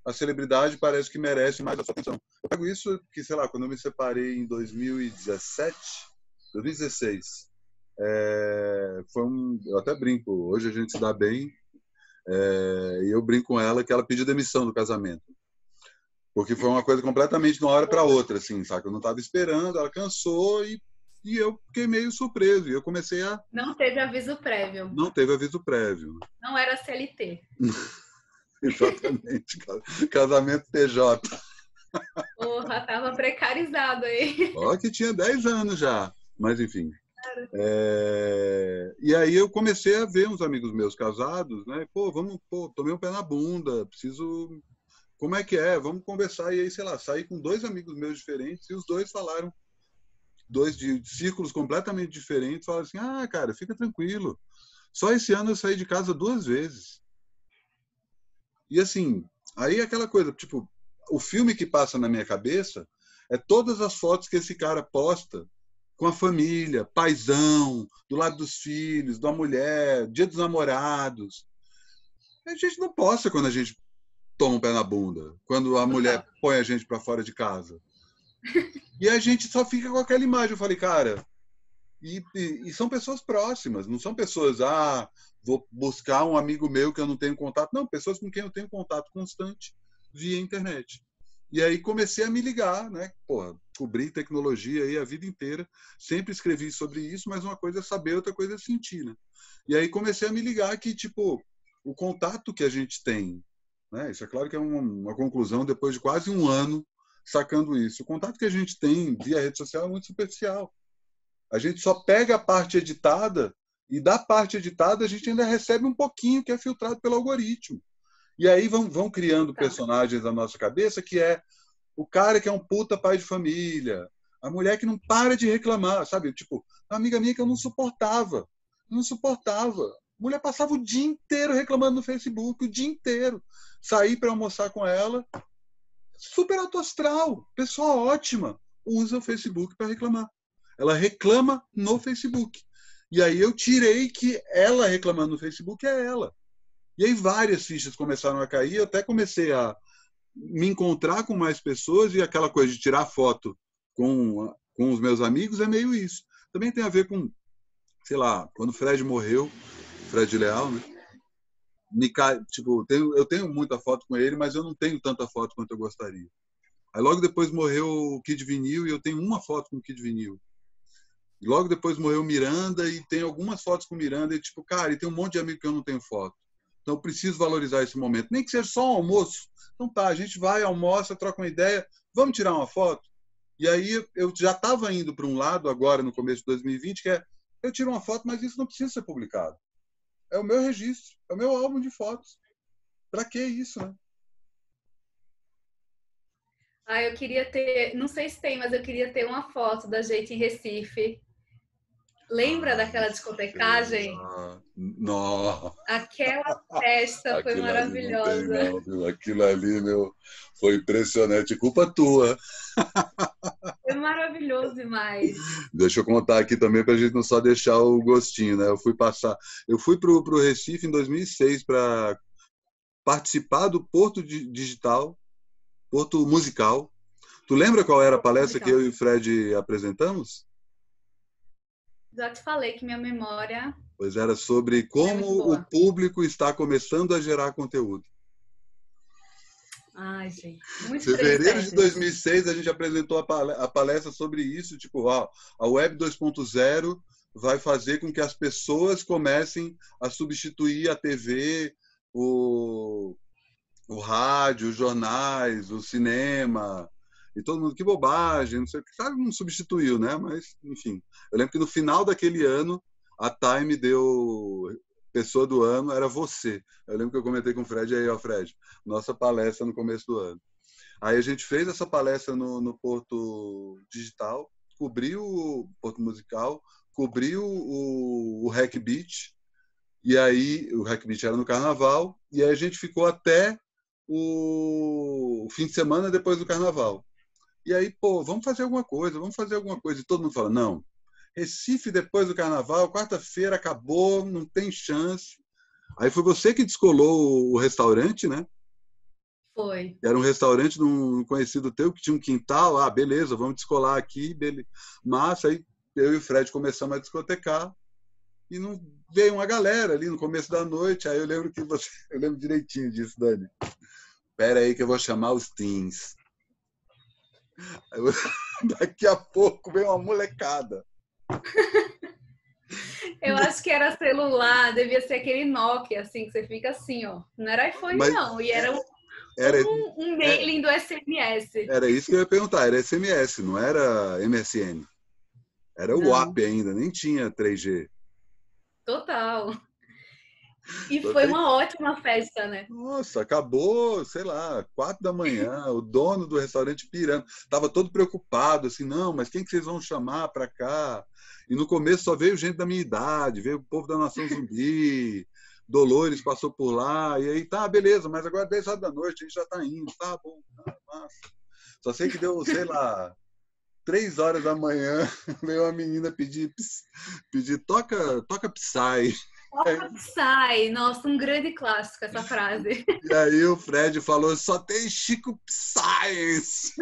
a celebridade parece que merece mais a sua atenção. Eu pego isso que, sei lá, quando eu me separei em 2017, 2016, eu até brinco, hoje a gente se dá bem, e eu brinco com ela que ela pediu demissão do casamento. Porque foi uma coisa completamente de uma hora para outra, assim, sabe? Eu não estava esperando, ela cansou e eu fiquei meio surpreso. E eu comecei a... Não teve aviso prévio. Não teve aviso prévio. Não era CLT. Exatamente. Casamento PJ. Porra, tava precarizado aí. Ó, que tinha 10 anos já. Mas, enfim. E aí eu comecei a ver uns amigos meus casados, né? Pô, tomei um pé na bunda, preciso... Como é que é? Vamos conversar. E aí, sei lá, saí com dois amigos meus diferentes e os dois falaram, dois de círculos completamente diferentes, falaram assim, ah, cara, fica tranquilo. Só esse ano eu saí de casa 2 vezes. E assim, aí é aquela coisa, tipo, o filme que passa na minha cabeça é todas as fotos que esse cara posta com a família, paizão, do lado dos filhos, da mulher, dia dos namorados. A gente não posta quando a gente toma um pé na bunda, quando a mulher Total. põe a gente para fora de casa. E a gente só fica com aquela imagem. Eu falei, cara, e são pessoas próximas, não são pessoas, vou buscar um amigo meu que eu não tenho contato. Não, pessoas com quem eu tenho contato constante via internet. E aí comecei a me ligar, né? Porra, cobri tecnologia aí a vida inteira, sempre escrevi sobre isso, mas uma coisa é saber, outra coisa é sentir, né? E aí comecei a me ligar que, tipo, o contato que a gente tem, né? Isso é claro que é uma conclusão depois de quase um ano sacando isso. O contato que a gente tem via rede social é muito superficial. A gente só pega a parte editada e da parte editada a gente ainda recebe um pouquinho que é filtrado pelo algoritmo. E aí vão criando personagens na nossa cabeça que é o cara que é um puta pai de família, a mulher que não para de reclamar, sabe? Tipo, uma amiga minha que eu não suportava. Não suportava. A mulher passava o dia inteiro reclamando no Facebook, o dia inteiro. Saí para almoçar com ela, super alto astral, pessoa ótima, usa o Facebook para reclamar. Ela reclama no Facebook. E aí eu tirei que ela reclamando no Facebook é ela. E aí várias fichas começaram a cair, eu até comecei a me encontrar com mais pessoas e aquela coisa de tirar foto com os meus amigos é meio isso. Também tem a ver com, sei lá, quando o Fred morreu, Fred Leal, né? Tipo, eu tenho muita foto com ele, mas eu não tenho tanta foto quanto eu gostaria. Aí logo depois morreu o Kid Vinil e eu tenho uma foto com o Kid Vinil. E logo depois morreu o Miranda e tem algumas fotos com o Miranda e tipo, cara, e tem um monte de amigo que eu não tenho foto. Então eu preciso valorizar esse momento. Nem que seja só um almoço. Então tá, a gente vai, almoça, troca uma ideia, vamos tirar uma foto? E aí eu já estava indo para um lado agora, no começo de 2020, que é, eu tiro uma foto, mas isso não precisa ser publicado. É o meu registro, é o meu álbum de fotos. Para que isso, né? Ah, eu queria ter, não sei se tem, mas eu queria ter uma foto da gente em Recife. Lembra daquela discotecagem? Não. Aquela festa foi Aquilo ali não tem, maravilhosa. não, viu? Aquilo ali, meu, foi impressionante. Culpa tua. Foi maravilhoso demais. Deixa eu contar aqui também para a gente não só deixar o gostinho, né? Eu fui para o Recife em 2006 para participar do Porto Digital, Porto Musical. Tu lembra qual era a palestra que eu e o Fred apresentamos? Já te falei que minha memória Pois era sobre é como muito o boa. público está começando a gerar conteúdo. Ai, gente, muito Fevereiro de interessante isso. 2006 a gente apresentou a palestra sobre isso, tipo, a Web 2.0 vai fazer com que as pessoas comecem a substituir a TV, o, o rádio, os jornais, o cinema, e todo mundo, que bobagem, não sei o que, sabe, não substituiu, né? Mas, enfim. Eu lembro que no final daquele ano, a Time deu pessoa do ano, era você. Eu lembro que eu comentei com o Fred, aí, ó, Fred, nossa palestra no começo do ano. Aí a gente fez essa palestra no Porto Digital, cobriu o Porto Musical, cobriu o Hack Beat, e aí o Hack Beat era no Carnaval, e aí a gente ficou até o fim de semana depois do Carnaval. E aí, pô, vamos fazer alguma coisa, vamos fazer alguma coisa. E todo mundo fala, não, Recife depois do Carnaval, quarta-feira, acabou, não tem chance. Aí foi você que descolou o restaurante, né? Foi. Era um restaurante de um conhecido teu que tinha um quintal. Ah, beleza, vamos descolar aqui. Beleza. Mas aí eu e o Fred começamos a discotecar e não veio uma galera ali no começo da noite. Aí eu lembro que você. Eu lembro direitinho disso, Dani. Espera aí que eu vou chamar os teens. Eu... Daqui a pouco vem uma molecada. Eu acho que era celular, devia ser aquele Nokia, assim, que você fica assim, ó. Não era iPhone, Mas não. E era era, um mailing do SMS. era isso que eu ia perguntar. Era SMS, não era MSN. Era o Não, WAP ainda, nem tinha 3G. total. E Só foi sei uma ótima festa, né? Nossa, acabou, sei lá, 4 da manhã, o dono do restaurante pirando. Estava todo preocupado, assim, não, mas quem que vocês vão chamar para cá? E no começo só veio gente da minha idade, veio o povo da Nação Zumbi, Dolores passou por lá, e aí, tá, beleza, mas agora 10 horas da noite, a gente já está indo, tá bom, tá, massa. Só sei que deu, sei lá, 3 horas da manhã, veio uma menina pedir toca Psy. Sai, nossa, um grande clássico essa frase. E aí o Fred falou, só tem Chico Science.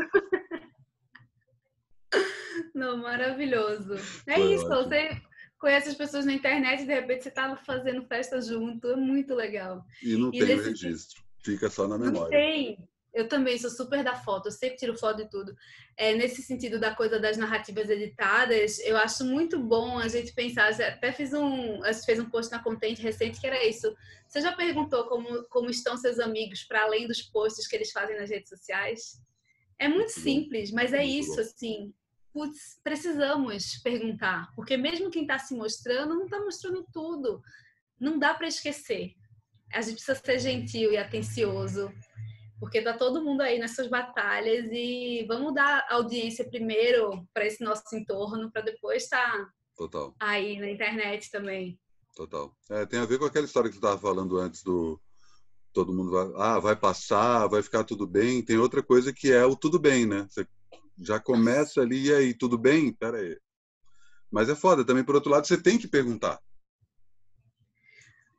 Não, maravilhoso. É Foi isso, ótimo. você conhece as pessoas na internet e de repente você tá fazendo festa junto, é muito legal. E não E tem o nesse registro. Fica só na não memória. tem. Eu também sou super da foto, eu sempre tiro foto de tudo. Nesse sentido da coisa das narrativas editadas, eu acho muito bom a gente pensar. Até a gente fez um post na Content recente que era isso. Você já perguntou como estão seus amigos para além dos posts que eles fazem nas redes sociais? É muito Muito bom, simples, mas é muito isso, bom. assim. Putz, precisamos perguntar, porque mesmo quem está se mostrando não está mostrando tudo. Não dá para esquecer. A gente precisa ser gentil e atencioso, porque tá todo mundo aí nessas batalhas e vamos dar audiência primeiro para esse nosso entorno, para depois estar Total, aí na internet também. total. Tem a ver com aquela história que você estava falando antes do todo mundo vai passar, vai ficar tudo bem. Tem outra coisa que é o tudo bem, né? Você já começa ali, e aí, tudo bem? Pera aí. Mas é foda também, por outro lado, você tem que perguntar.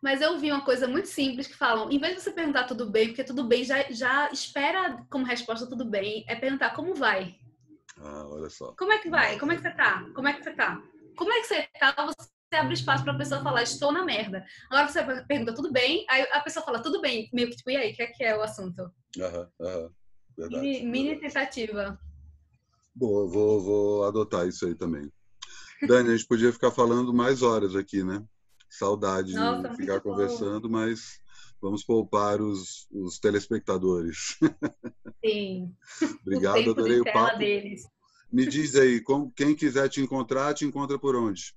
Mas eu vi uma coisa muito simples que falam, em vez de você perguntar tudo bem, porque tudo bem já espera como resposta tudo bem, é perguntar como vai. Ah, olha só. Como é que vai? Como é que você tá? Como é que você tá? Como é que você tá? Você abre espaço para a pessoa falar, estou na merda. Agora você pergunta, tudo bem? Aí a pessoa fala, tudo bem. Meio que tipo, e aí, o que é o assunto? Aham, aham. Verdade, Mini verdade. tentativa. Boa, vou adotar isso aí também. Dani, a gente podia ficar falando mais horas aqui, né? Saudade Nossa, de muito ficar bom. conversando, mas vamos poupar os telespectadores. Sim, o Obrigado, tempo de adorei o tela papo. deles. Me diz aí, quem quiser te encontra por onde?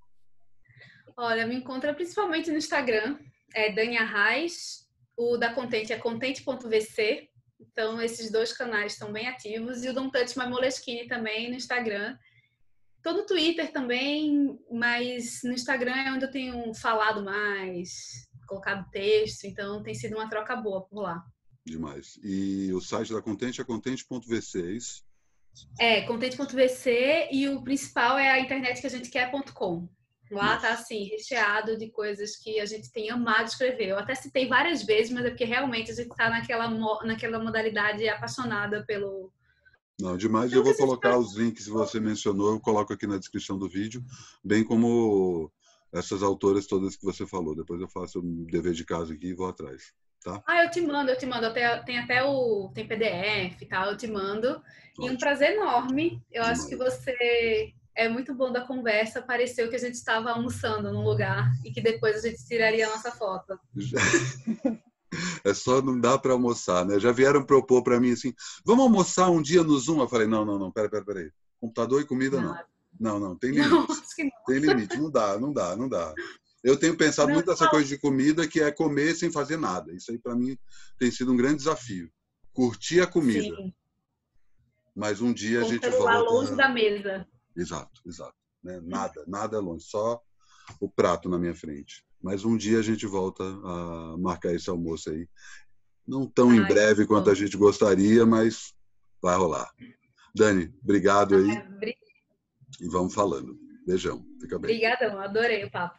Olha, me encontra principalmente no Instagram, é Dani Arraes. O da Content é content.vc. Então, esses dois canais estão bem ativos. E o Don't Touch My Moleskine também no Instagram. Tô no Twitter também, mas no Instagram é onde eu tenho falado mais, colocado texto, então tem sido uma troca boa por lá. Demais. E o site da Content é content.vc, é isso? Content.vc e o principal é a internet que a gente quer.com. Lá tá Isso. assim, recheado de coisas que a gente tem amado escrever. Eu até citei várias vezes, mas é porque realmente a gente tá naquela modalidade apaixonada Não, demais. Eu pelo que vou a gente faz. colocar os links que você mencionou, eu coloco aqui na descrição do vídeo, bem como essas autoras todas que você falou. Depois eu faço um dever de casa aqui e vou atrás, tá? Eu te mando. Tem até tem PDF e tal, eu te mando. E um Ótimo, prazer enorme. Eu acho que demais. você é muito bom da conversa. Pareceu que a gente estava almoçando num lugar e que depois a gente tiraria a nossa foto. É só não dá para almoçar, né? Já vieram propor para mim assim, vamos almoçar um dia no Zoom? Eu falei, não, pera aí. Computador e comida, não. Não, Não, tem não, limite. acho que não. Tem limite, não dá. Eu tenho pensado Não, muito nessa coisa de comida, que é comer sem fazer nada. Isso aí, para mim, tem sido um grande desafio. Curtir a comida, sim, mas um dia a com o gente celular volta. longe da mesa. Exato. Né? Nada é longe, só o prato na minha frente. Mas um dia a gente volta a marcar esse almoço aí. Não tão em Ai, breve quanto a vamos. gente gostaria, mas vai rolar. Dani, obrigado aí Ai, e vamos falando. Beijão, fica bem. Obrigadão, adorei o papo.